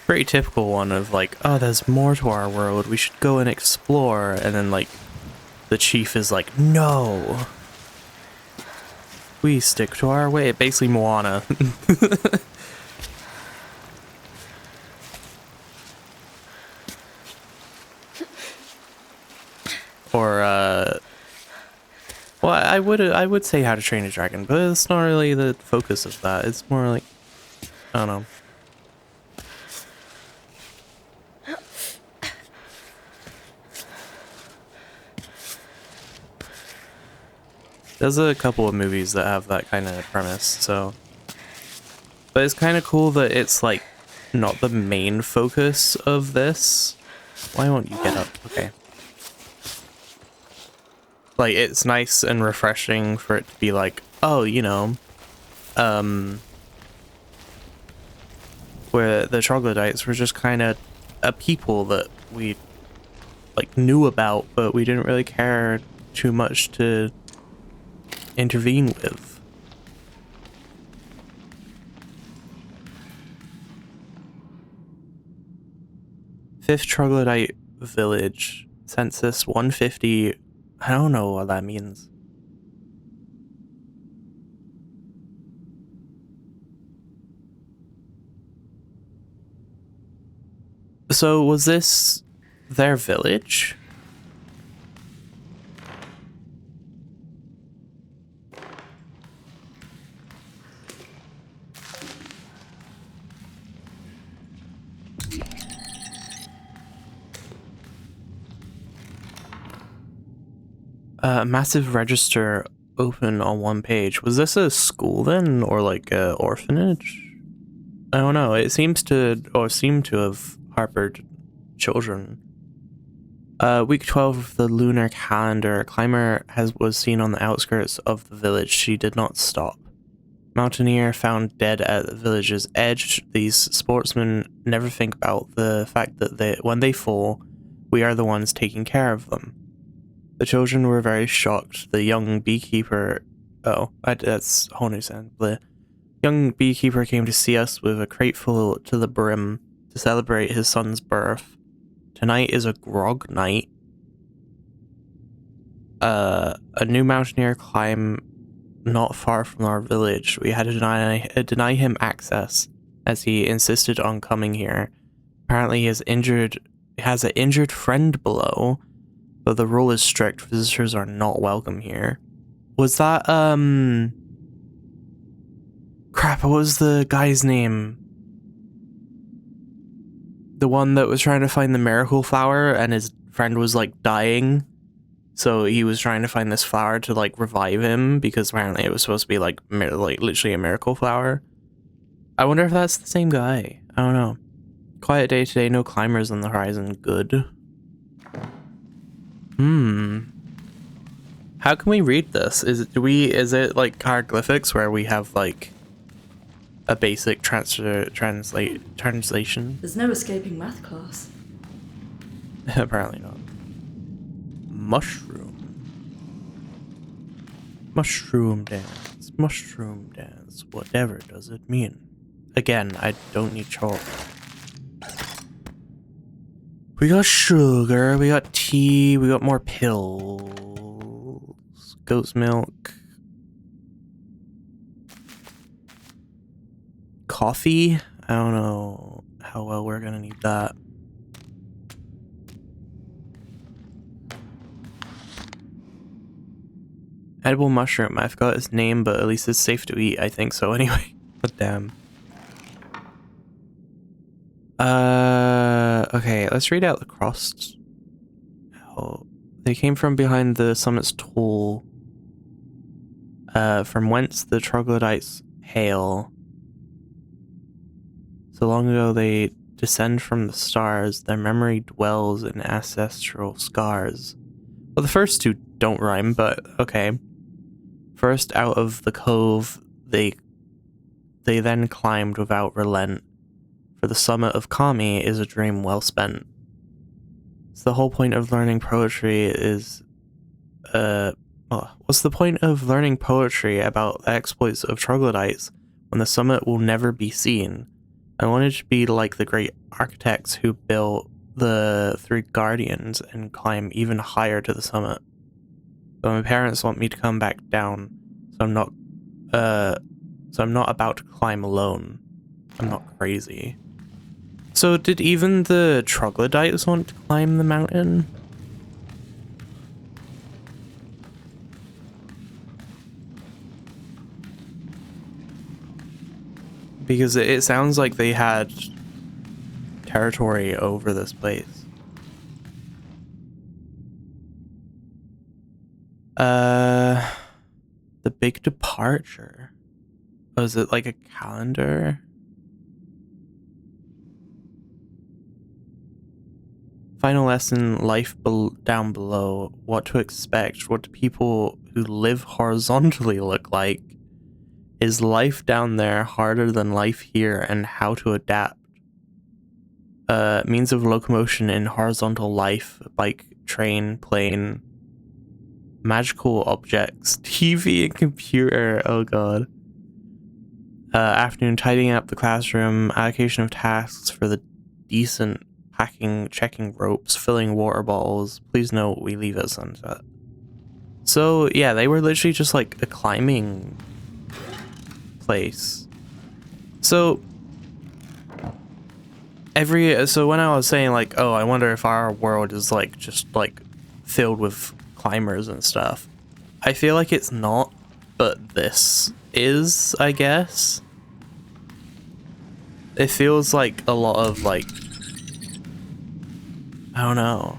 Pretty typical one of like, oh, there's more to our world, we should go and explore, and then like the chief is like, no, we stick to our way. Basically Moana. Or well, I would say How to Train a Dragon, but it's not really the focus of that. It's more like, I don't know. There's a couple of movies that have that kind of premise, so. But it's kind of cool that it's like not the main focus of this. Why won't you get up? Okay. Like, it's nice and refreshing for it to be like, oh, you know, where the troglodytes were just kind of a people that we like knew about, but we didn't really care too much to intervene with. Fifth troglodyte village, census 150. I don't know what that means. So was this their village? Massive register open on one page. Was this a school then, or like a orphanage? I don't know. It seems to, or seemed to have harbored children. Week 12 of the lunar calendar. Climber was seen on the outskirts of the village. She did not stop. Mountaineer found dead at the village's edge. These sportsmen never think about the fact that when they fall, we are the ones taking care of them. The children were very shocked. The young beekeeper... Oh, that's a whole new sentence. The young beekeeper came to see us with a crate full to the brim to celebrate his son's birth. Tonight is a grog night. A new mountaineer climbed not far from our village. We had to deny him access, as he insisted on coming here. Apparently he has an injured friend below, but the rule is strict. Visitors are not welcome here. Was that, crap, what was the guy's name? The one that was trying to find the miracle flower and his friend was like dying. So he was trying to find this flower to like revive him because apparently it was supposed to be like literally a miracle flower. I wonder if that's the same guy. I don't know. Quiet day today, no climbers on the horizon. Good. How can we read this? Is it like hieroglyphics where we have like a basic translation? There's no escaping math class. Apparently not. Mushroom dance. Whatever does it mean? Again, I don't need chalk. We got sugar, we got tea, we got more pills. Goat's milk. Coffee? I don't know how well we're gonna need that. Edible mushroom. I forgot its name, but at least it's safe to eat. I think so anyway. But damn. Okay, let's read out the cross. Oh, they came from behind the summit's toll. From whence the troglodytes hail. So long ago they descend from the stars. Their memory dwells in ancestral scars. Well, the first two don't rhyme, but okay. First out of the cove, they then climbed without relent. For the summit of Kami is a dream well spent. So the whole point of learning poetry is, what's the point of learning poetry about the exploits of troglodytes when the summit will never be seen? I wanted to be like the great architects who built the three guardians and climb even higher to the summit. But my parents want me to come back down, so I'm not about to climb alone. I'm not crazy. So did even the troglodytes want to climb the mountain? Because it sounds like they had territory over this place. The big departure. Oh, is it like a calendar? Final lesson, life down below. What to expect. What do people who live horizontally look like? Is life down there harder than life here, and how to adapt? Means of locomotion in horizontal life. Bike, train, plane. Magical objects. TV and computer. Oh god. Afternoon, tidying up the classroom. Allocation of tasks for the decent. Packing, checking ropes, filling water bottles. Please note we leave at sunset. So yeah, they were literally just like a climbing place. So when I was saying like, oh, I wonder if our world is like just like filled with climbers and stuff, I feel like it's not, but this is, I guess. It feels like a lot of like, I don't know.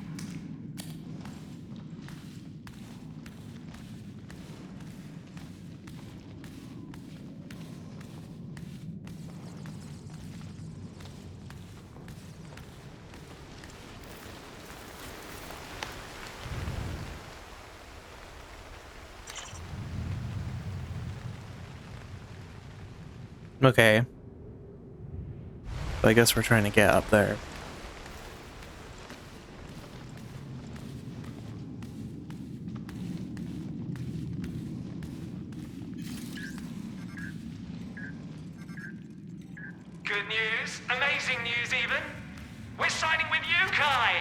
Okay. I guess we're trying to get up there. Good news, amazing news even. We're signing with you, Kai.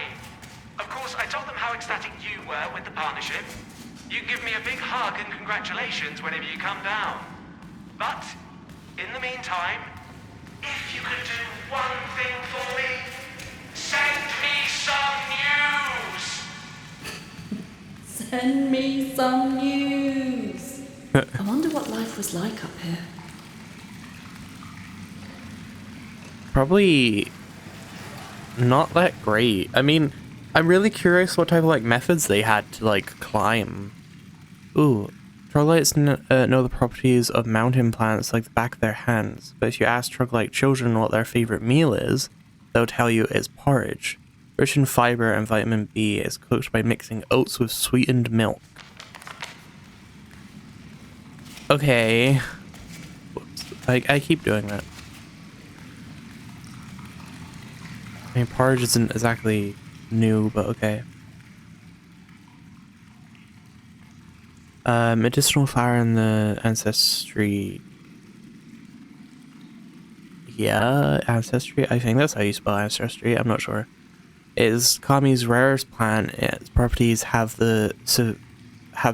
Of course, I told them how ecstatic you were with the partnership. You can give me a big hug and congratulations whenever you come down. But, in the meantime, if you could do one thing for me, Send me some news. I wonder what life was like up here. Probably not that great. I mean, I'm really curious what type of like methods they had to like climb. Ooh, troglodytes know the properties of mountain plants like the back of their hands. But if you ask troglodyte children what their favorite meal is, they'll tell you it's porridge. Rich in fiber and vitamin B, is cooked by mixing oats with sweetened milk. Okay. Whoops. I keep doing that. I mean, porridge isn't exactly new, but okay. Medicinal flower in the ancestry. Yeah, ancestry. I think that's how you spell ancestry. I'm not sure. Is Kami's rarest plant. Its properties have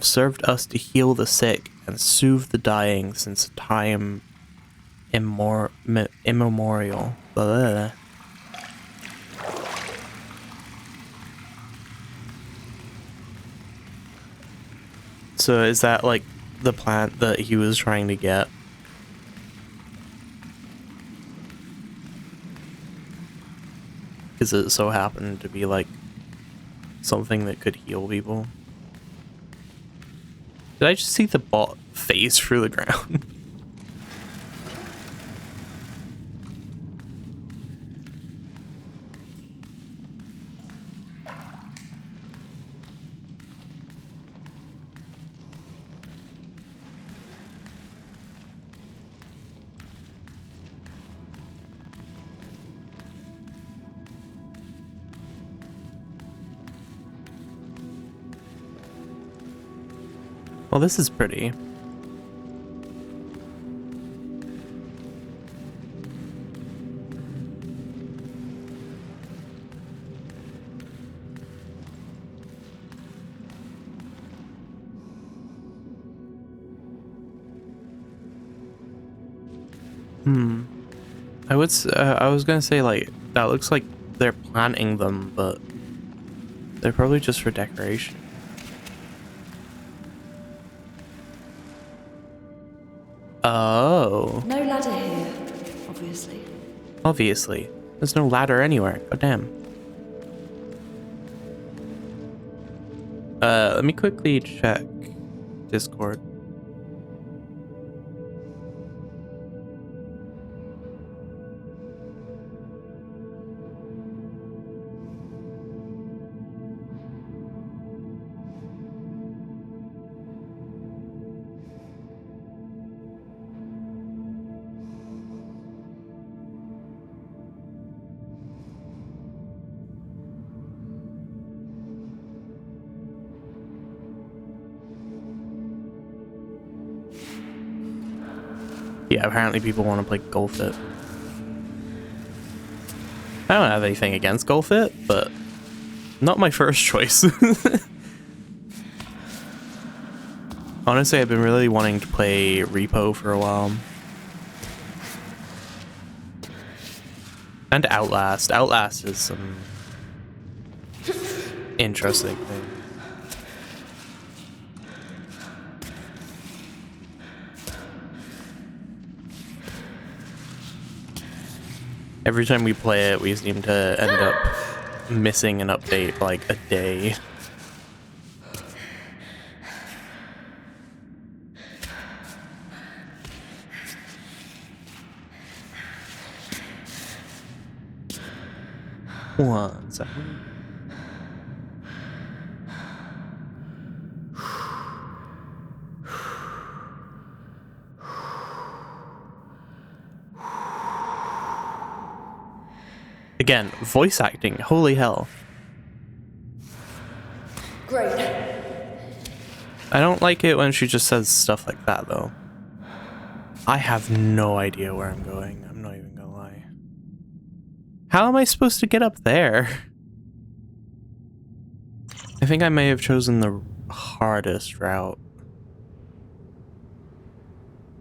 served us to heal the sick and soothe the dying since time immemorial. Blah. So is that like the plant that he was trying to get? Because it so happened to be like something that could heal people. Did I just see the bot phase through the ground? Well, this is pretty. I was gonna say like that looks like they're planting them, but they're probably just for decoration. Oh. No ladder here, obviously. Obviously. There's no ladder anywhere. God damn. Let me quickly check Discord. Yeah, apparently people want to play Golf It. I don't have anything against Golf It, but not my first choice. Honestly, I've been really wanting to play Repo for a while. And Outlast. Outlast is some interesting thing. Every time we play it, we seem to end up missing an update like a day. One second. Again, voice acting. Holy hell. Great. I don't like it when she just says stuff like that, though. I have no idea where I'm going. I'm not even gonna lie. How am I supposed to get up there? I think I may have chosen the hardest route.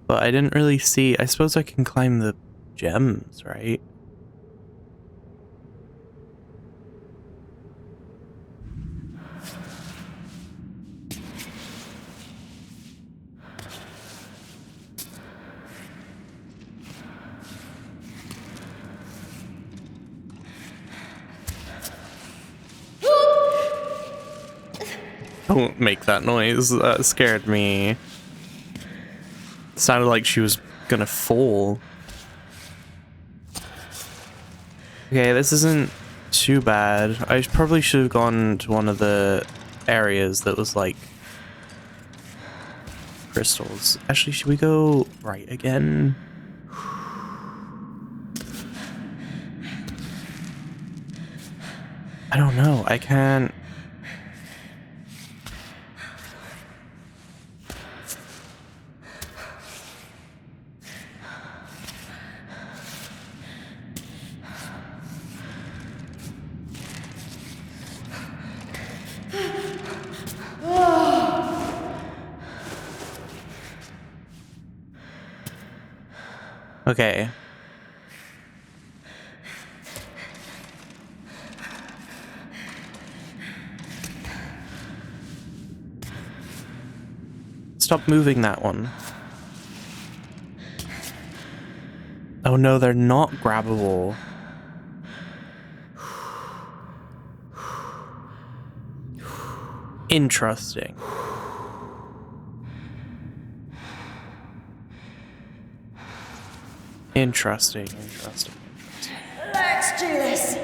But I didn't really see... I suppose I can climb the gems, right? Don't make that noise. That scared me. It sounded like she was gonna fall. Okay, this isn't too bad. I probably should have gone to one of the areas that was like crystals. Actually, should we go right again? I don't know. I can't. Okay. Stop moving that one. Oh no, they're not grabbable. Interesting. Interesting. Let's do this.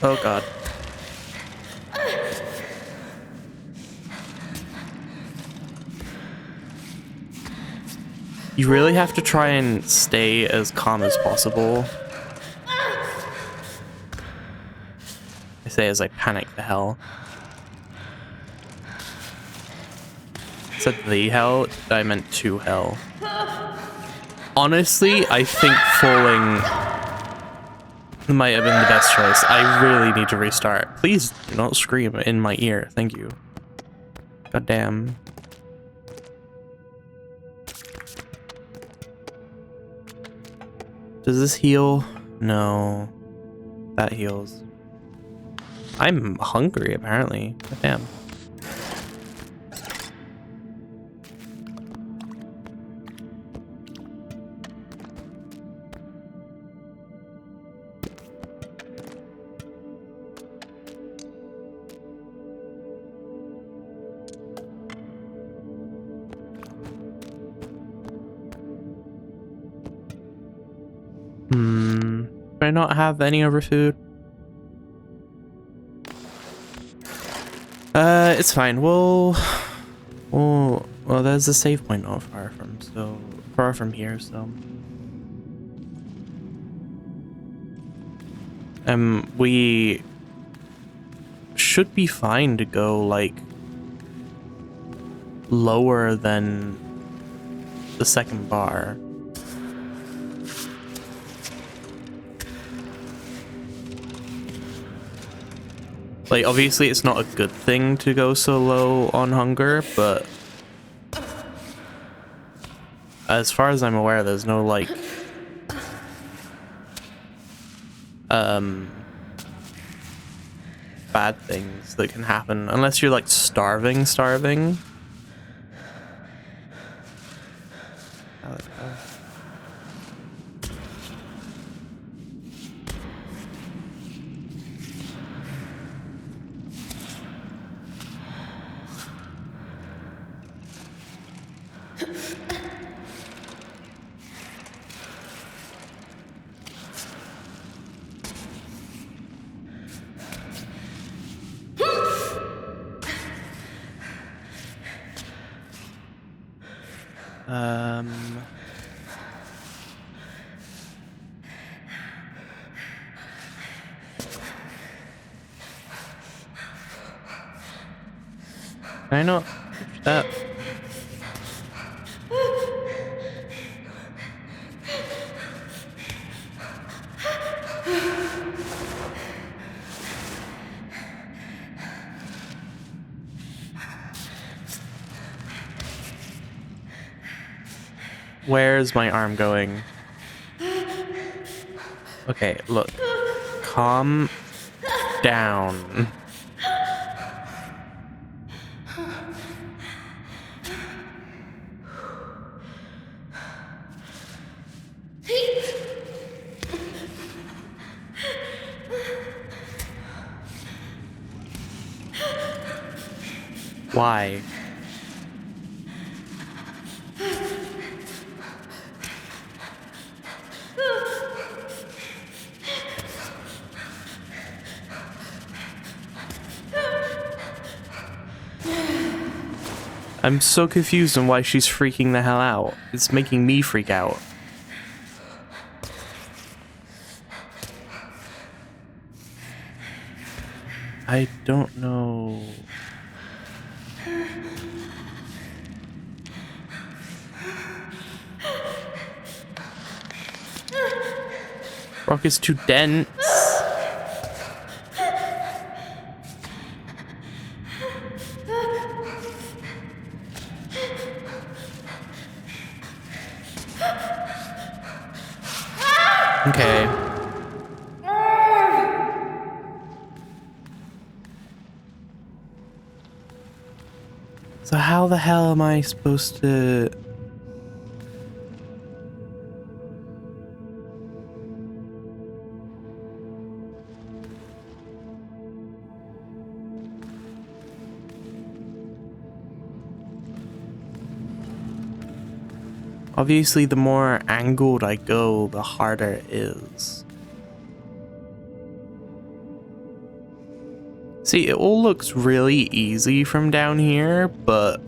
Oh god. You really have to try and stay as calm as possible. I say as I panic the hell. I said the hell, I meant to hell. Honestly, I think falling might have been the best choice. I really need to restart. Please do not scream in my ear. Thank you. God damn. Does this heal? No. That heals. I'm hungry, apparently. God damn. Do I not have any other food? It's fine. Well, there's a save point not far from here, so. We should be fine to go, like, lower than the second bar. Like, obviously it's not a good thing to go so low on hunger, but as far as I'm aware, there's no, like, bad things that can happen, unless you're, like, starving. Can I not reach that? Where's my arm going? Okay, look. Calm down. Why? I'm so confused on why she's freaking the hell out. It's making me freak out. I don't know. Rock is too dense. Okay. So how the hell am I supposed to... Obviously, the more angled I go, the harder it is. See, it all looks really easy from down here, but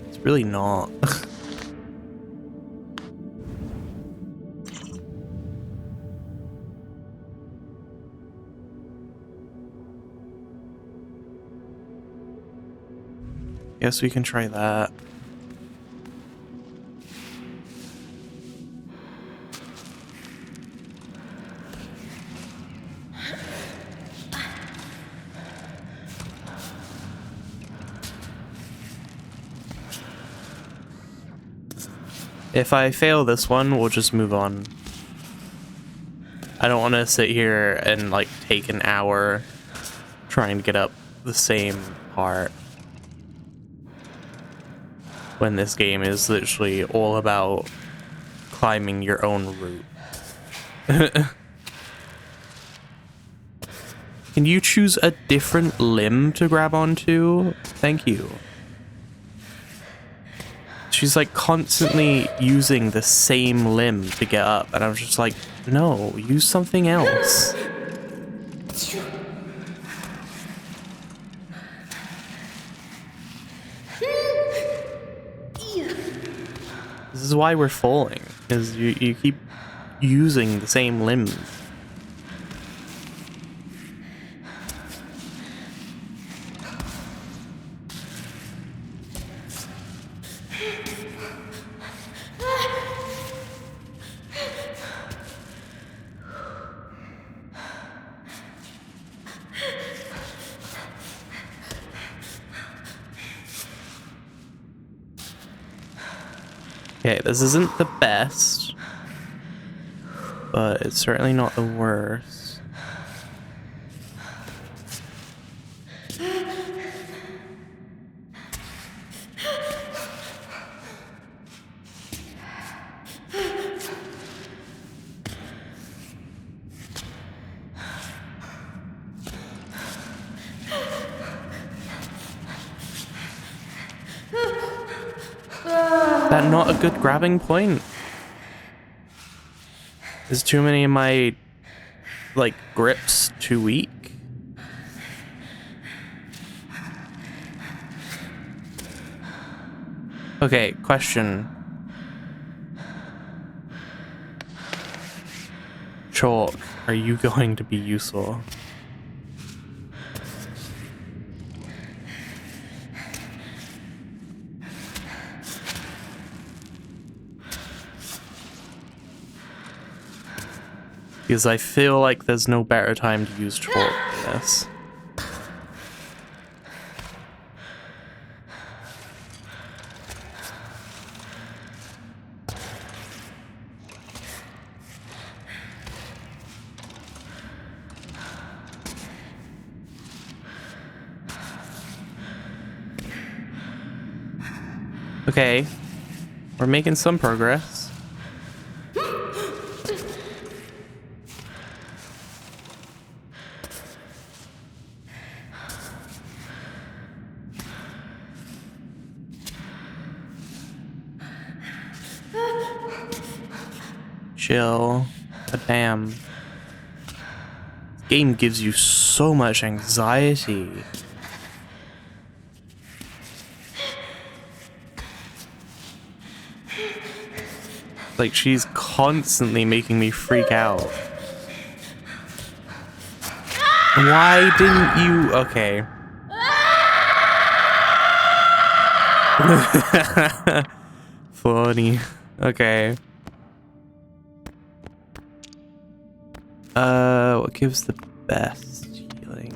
it's really not. Guess we can try that. If I fail this one, we'll just move on. I don't want to sit here and like take an hour trying to get up the same part when this game is literally all about climbing your own route. Can you choose a different limb to grab onto? Thank you. She's like constantly using the same limb to get up, and I was just like, no, use something else. This is why we're falling, because you keep using the same limb. Okay, this isn't the best, but it's certainly not the worst. That not a good grabbing point? Is too many of my like grips too weak? Okay, question. Chalk, are you going to be useful? Because I feel like there's no better time to use chalk than this. Okay, we're making some progress. chill. But damn. This game gives you so much anxiety. Like, she's constantly making me freak out. Why didn't you... Okay. Funny. Okay. What gives the best healing?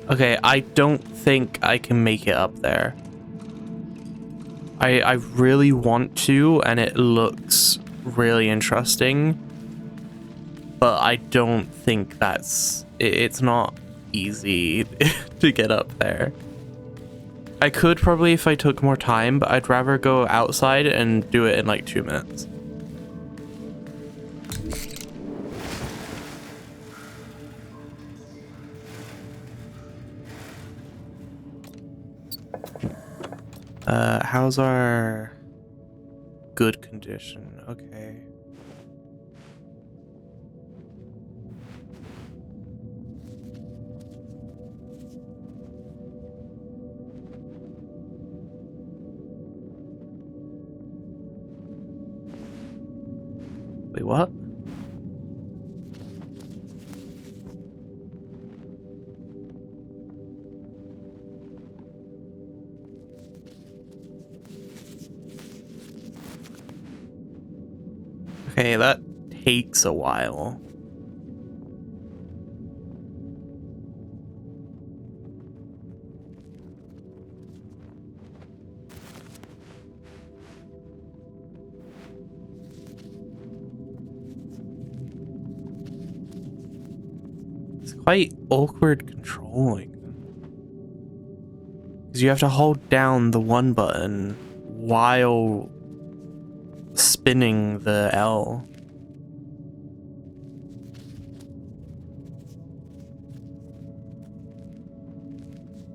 Okay, I don't think I can make it up there. I really want to, and it looks really interesting, but I don't think it's not easy to get up there. I could probably if I took more time, but I'd rather go outside and do it in like 2 minutes. How's our good condition? Okay. Wait, what? Okay, that takes a while. It's quite awkward controlling. Because you have to hold down the one button while spinning the L.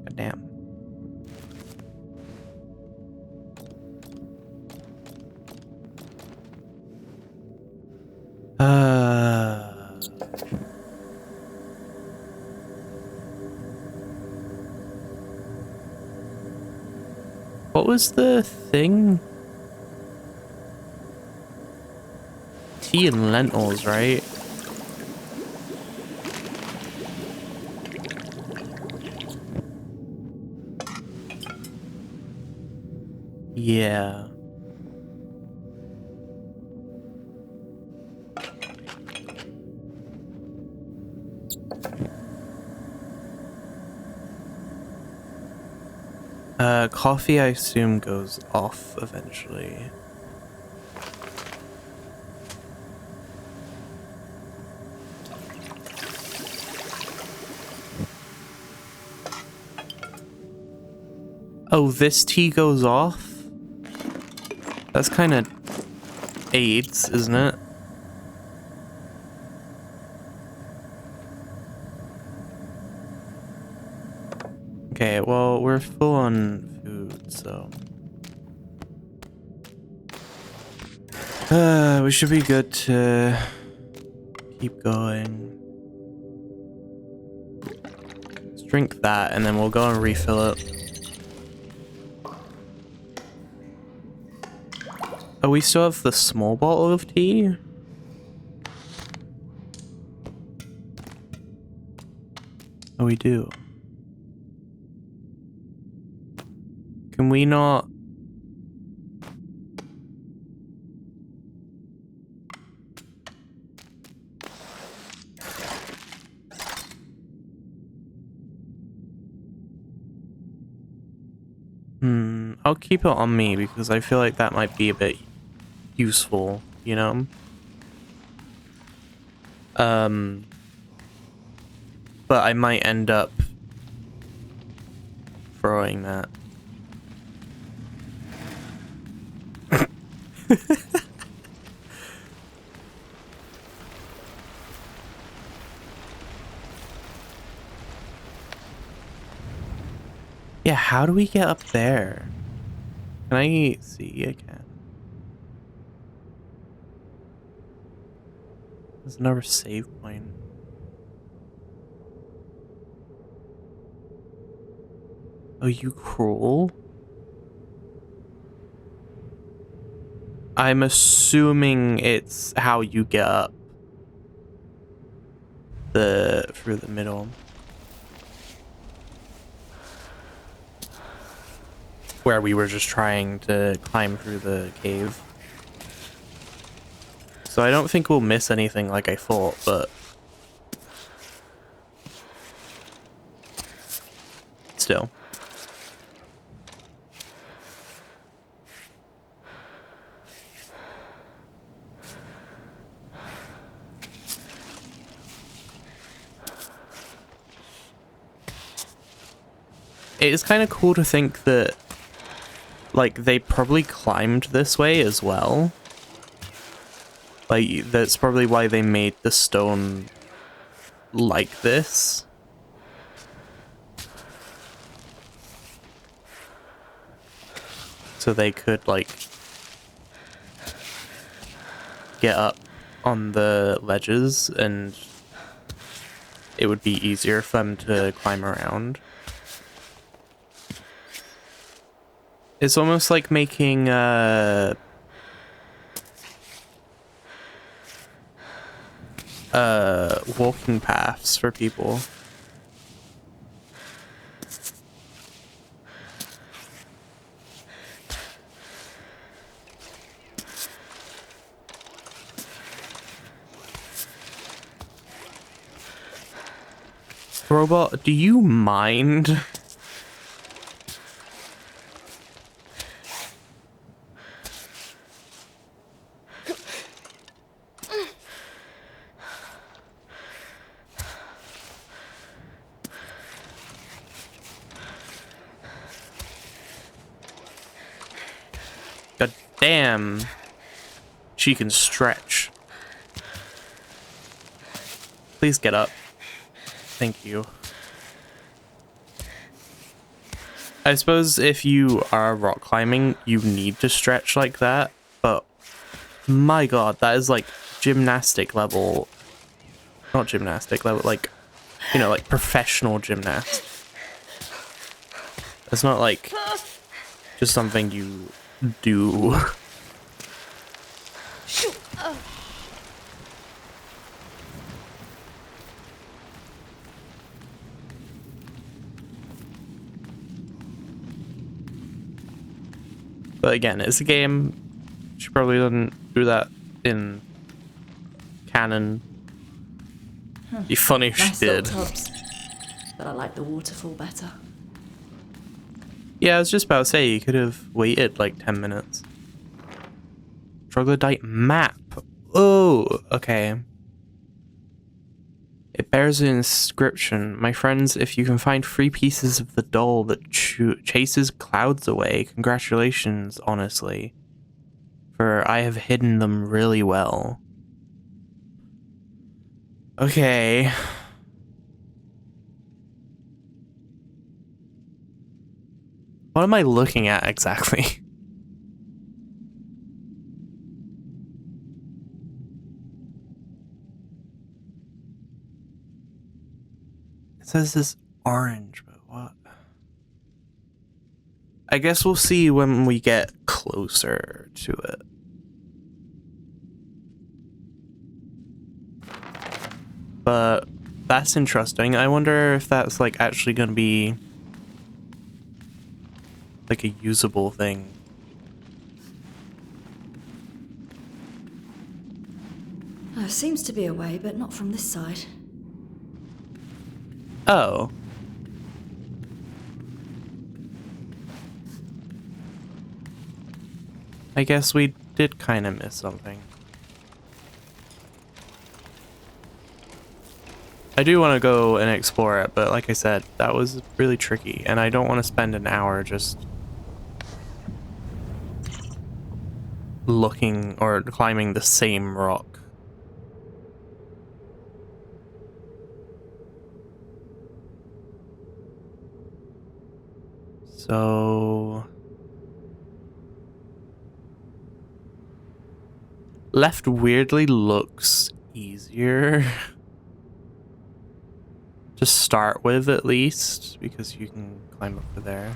God damn. What was the thing? Tea and lentils, right? Yeah. Coffee, I assume, goes off eventually. Oh, this tea goes off? That's kind of AIDS, isn't it? Okay, well, we're full on food, so... we should be good to keep going. Let's drink that, and then we'll go and refill it. Oh, we still have the small bottle of tea? Oh, we do. Can we not... I'll keep it on me because I feel like that might be a bit useful, you know? But I might end up throwing that. Yeah, how do we get up there? Can I see? I can. There's another save point. Oh, you cruel? I'm assuming it's how you get up through the middle. Where we were just trying to climb through the cave. So I don't think we'll miss anything like I thought, but still. It is kind of cool to think that, like, they probably climbed this way as well. Like, that's probably why they made the stone like this. So they could, like, get up on the ledges and it would be easier for them to climb around. It's almost like making walking paths for people. Robot, do you mind? God damn. She can stretch. Please get up. Thank you. I suppose if you are rock climbing, you need to stretch like that, but my god, that is like gymnastic level. Not gymnastic level, like, you know, like professional gymnast. It's not like just something you do. But again, it's a game. She probably doesn't do that in canon. It'd be funny if she Nice little did. tubs, but I like the waterfall better. Yeah, I was just about to say, you could have waited like 10 minutes. Troglodyte map. Oh, okay. It bears an inscription. My friends, if you can find 3 pieces of the doll that chases clouds away, congratulations, honestly. For I have hidden them really well. Okay. What am I looking at exactly? It says this orange, but what? I guess we'll see when we get closer to it. But that's interesting. I wonder if that's like actually gonna be like a usable thing. There seems to be a way, but not from this side. Oh. I guess we did kind of miss something. I do want to go and explore it, but like I said, that was really tricky, and I don't want to spend an hour just looking or climbing the same rock. So left weirdly looks easier to start with, at least, because you can climb up to there.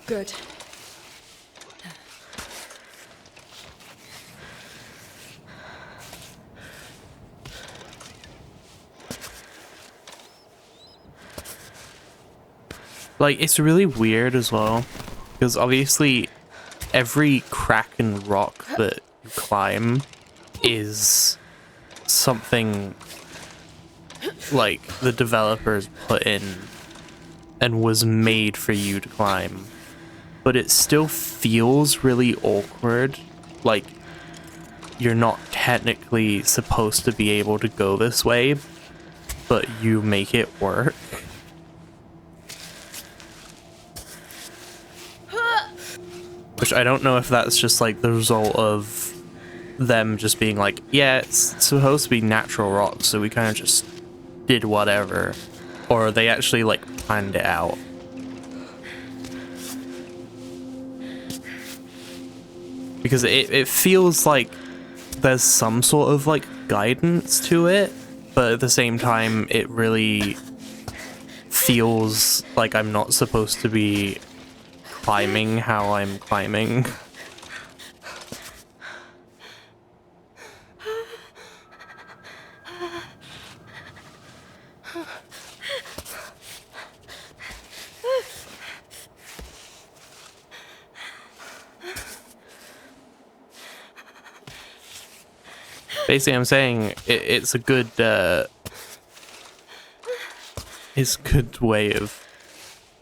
Good. Like, it's really weird as well, because obviously every crack and rock that you climb is something like the developers put in and was made for you to climb, but it still feels really awkward, like you're not technically supposed to be able to go this way, but you make it work. Which I don't know if that's just like the result of them just being like, yeah, it's supposed to be natural rock, so we kind of just did whatever, or they actually like planned it out. Because it feels like there's some sort of like guidance to it, but at the same time it really feels like I'm not supposed to be climbing how I'm climbing. Basically, I'm saying it's a good way of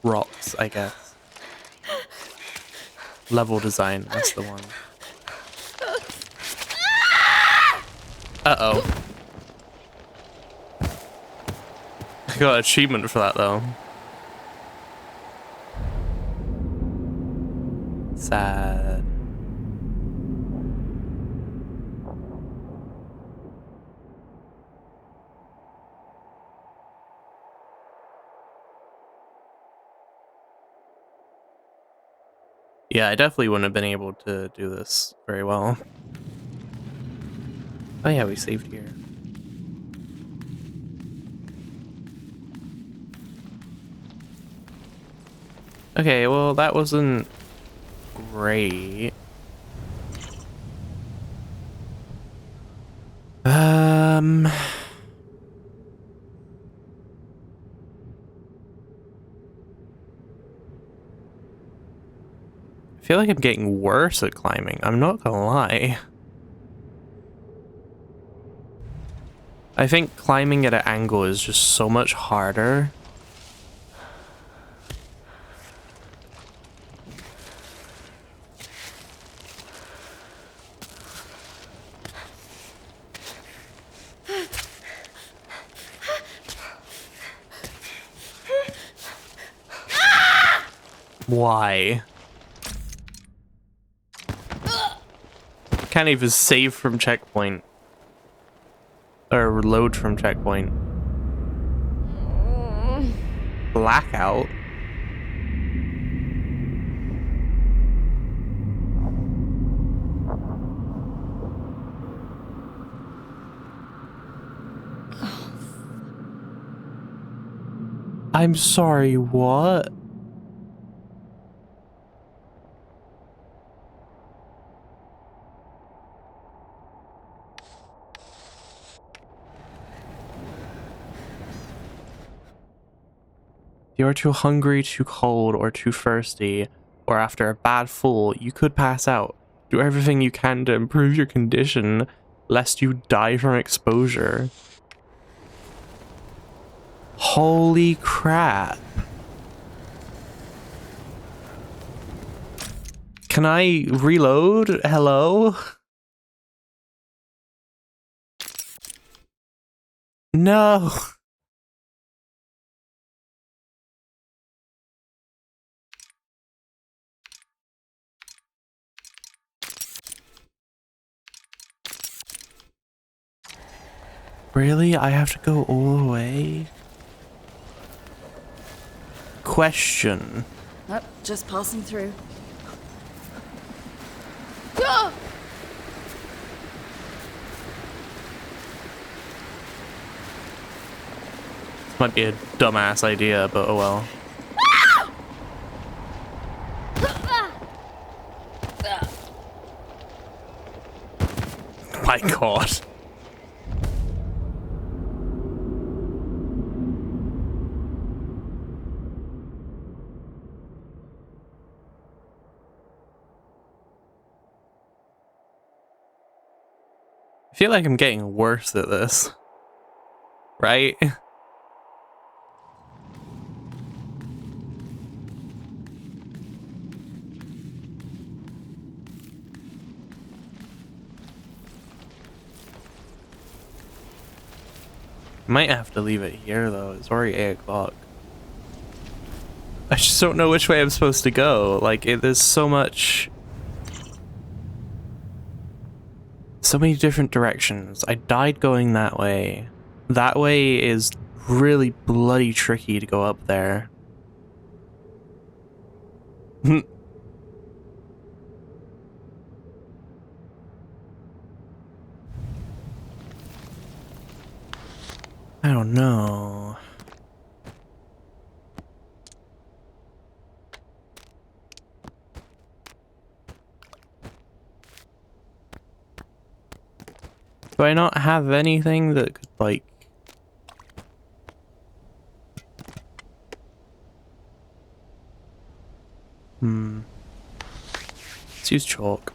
rocks, I guess. Level design, that's the one. Uh-oh. I got an achievement for that, though. Sad. Yeah, I definitely wouldn't have been able to do this very well. Oh yeah, we saved here. Okay, well that wasn't great. I feel like I'm getting worse at climbing, I'm not gonna lie. I think climbing at an angle is just so much harder. Why? Can't even save from checkpoint. Or reload from checkpoint. Blackout? I'm sorry, what? If you're too hungry, too cold, or too thirsty, or after a bad fall, you could pass out. Do everything you can to improve your condition, lest you die from exposure. Holy crap. Can I reload? Hello? No. Really? I have to go all the way? Question. Nope, just passing through. This might be a dumbass idea, but oh well. My god. I feel like I'm getting worse at this. Right? Might have to leave it here though. It's already 8 o'clock. I just don't know which way I'm supposed to go. Like, there's so much... So many different directions. I died going that way. That way is really bloody tricky to go up there. I don't know. Do I not have anything that could, like... Let's use chalk.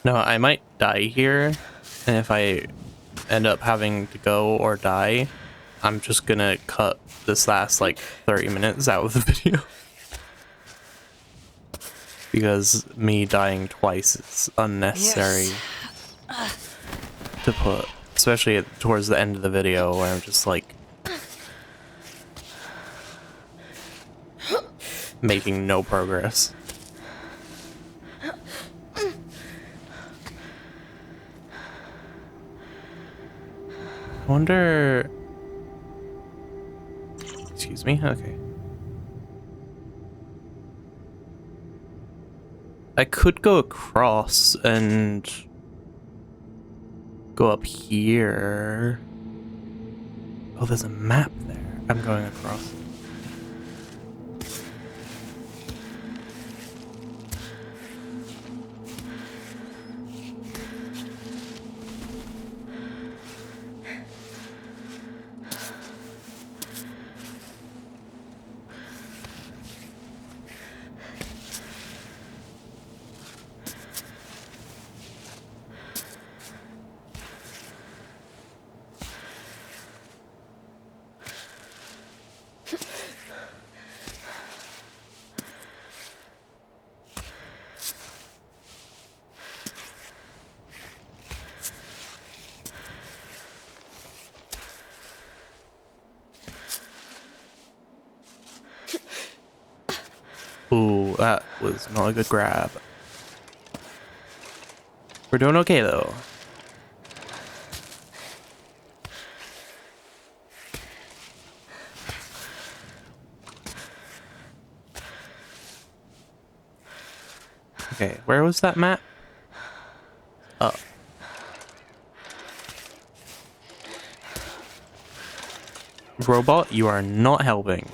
No, I might die here, and if I end up having to go or die, I'm just gonna cut this last like 30 minutes out of the video. Because me dying twice is unnecessary to put, especially towards the end of the video where I'm just like making no progress. I wonder... Excuse me? Okay. I could go across and go up here. Oh, there's a map there. I'm going across. Ooh, that was not a good grab. We're doing okay though. Okay, where was that map? Oh. Robot, you are not helping.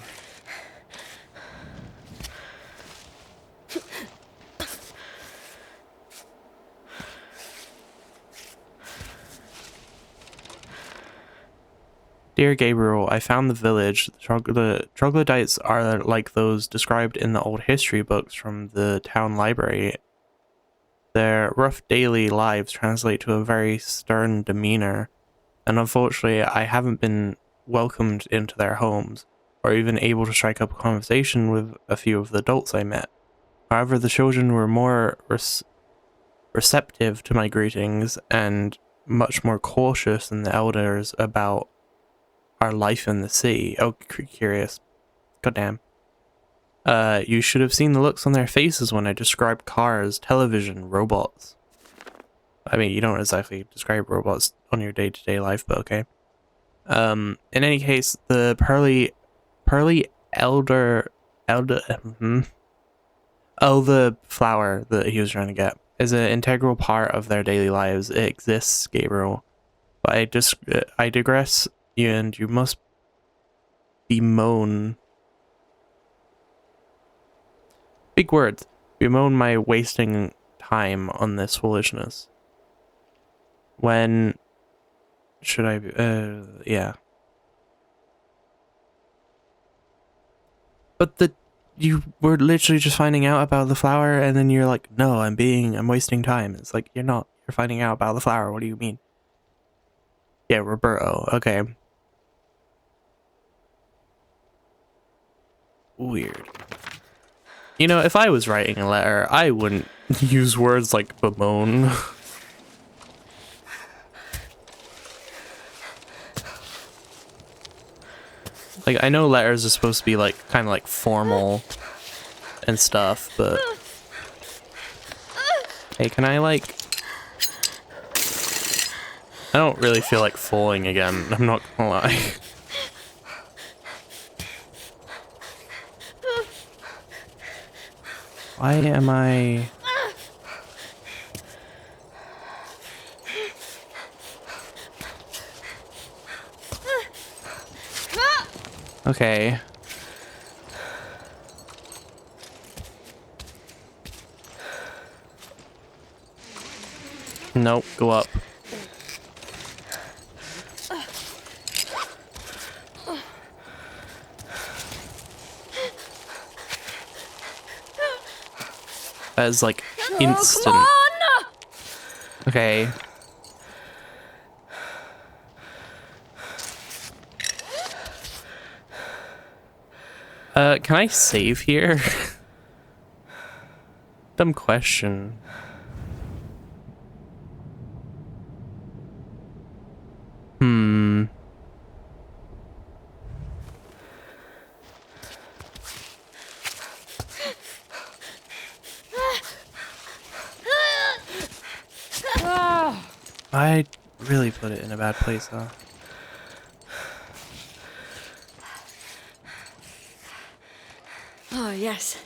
Dear Gabriel, I found the village. The troglodytes are like those described in the old history books from the town library. Their rough daily lives translate to a very stern demeanor, and unfortunately I haven't been welcomed into their homes, or even able to strike up a conversation with a few of the adults I met. However, the children were more receptive to my greetings, and much more cautious than the elders about our life in the sea. Oh, curious. Goddamn. You should have seen the looks on their faces when I described cars, television, robots. I mean, you don't exactly describe robots on your day-to-day life, but okay. In any case, the pearly oh, the flower that he was trying to get is an integral part of their daily lives. It exists, Gabriel. But I digress, and you must bemoan. Big words. Bemoan my wasting time on this foolishness. When should I be, yeah. But you were literally just finding out about the flower, and then you're like, no, I'm wasting time. It's like, you're not. You're finding out about the flower. What do you mean? Yeah, Roberto. Okay. Weird. You know, if I was writing a letter, I wouldn't use words like bemoan. Like, I know letters are supposed to be like kind of like formal and stuff, but hey, can I like, I don't really feel like falling again, I'm not gonna lie. Why am I... Okay. Nope, go up. That is like instant. Oh, come on! Okay. Can I save here? Dumb question. I really put it in a bad place, huh? Oh, yes.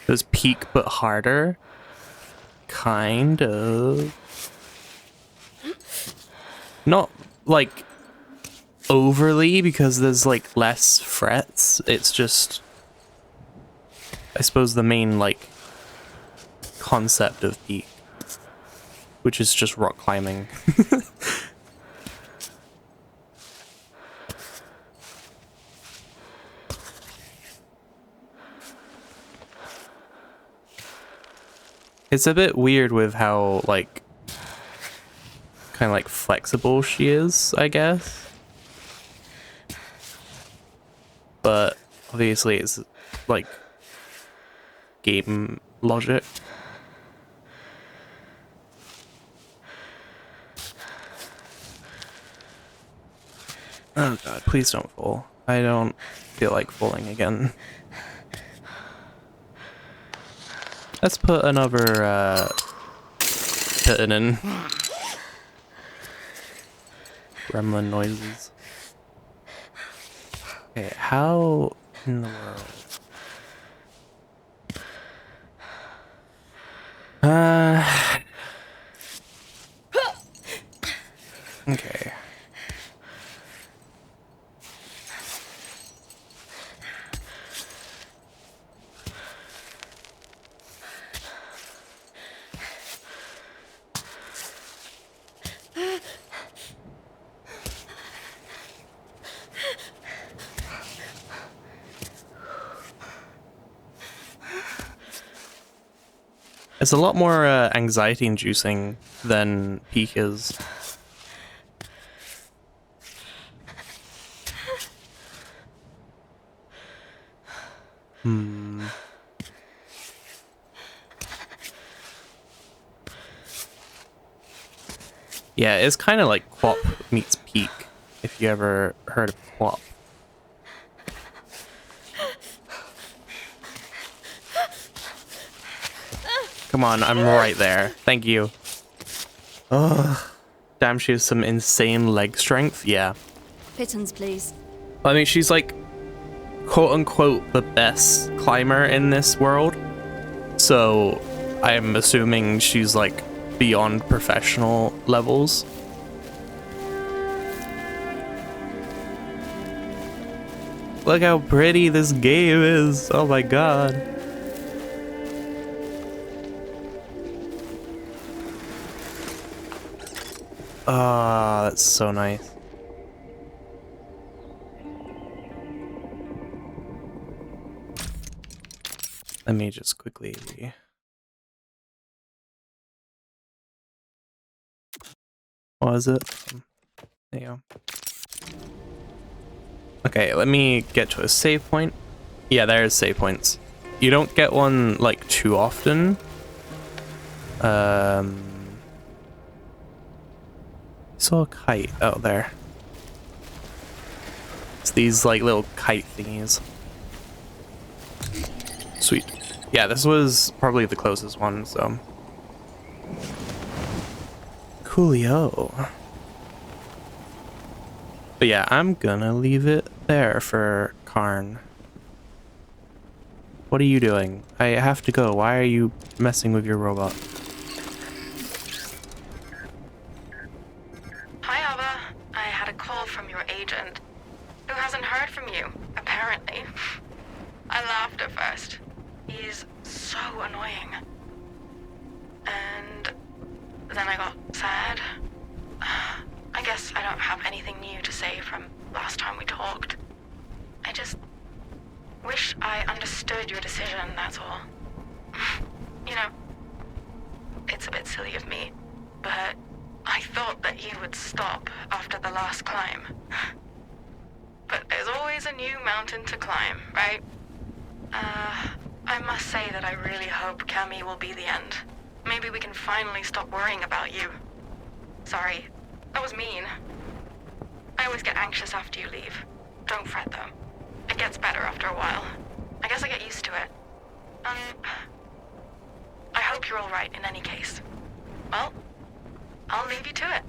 Does peak but harder? Kind of. Not like overly, because there's like less frets. It's just, I suppose, the main like concept of peak, which is just rock climbing. It's a bit weird with how like kind of like flexible she is, I guess. but obviously it's like game logic. Oh god, please don't fall. I don't feel like falling again. Let's put another curtain in. Gremlin noises. Okay, how in the world? Okay. It's a lot more anxiety inducing than Peak is. Yeah, it's kind of like Quap meets Peak, if you ever heard of Quap. Come on, I'm right there. Thank you. Ugh. Damn, she has some insane leg strength. Yeah. Pittance, please. I mean, she's like, quote unquote, the best climber in this world. So I'm assuming she's like beyond professional levels. Look how pretty this game is. Oh my god. Ah, that's so nice. Let me just quickly... What is it? There you go. Okay, let me get to a save point. Yeah, there's save points. You don't get one, like, too often. Saw a kite out there. It's these like little kite thingies. Sweet. Yeah, this was probably the closest one, so. Coolio. But yeah, I'm gonna leave it there for Cairn. What are you doing? I have to go. Why are you messing with your robot? Hi, Ava. I had a call from your agent, who hasn't heard from you, apparently. I laughed at first. He's so annoying. And then I got sad. I guess I don't have anything new to say from last time we talked. I just wish I understood your decision, that's all. You know, it's a bit silly of me, but I thought that you would stop after the last climb. But there's always a new mountain to climb, right? I must say that I really hope Cammy will be the end. Maybe we can finally stop worrying about you. Sorry, that was mean. I always get anxious after you leave. Don't fret though. It gets better after a while. I guess I get used to it. I hope you're alright in any case. Well, I'll leave you to it.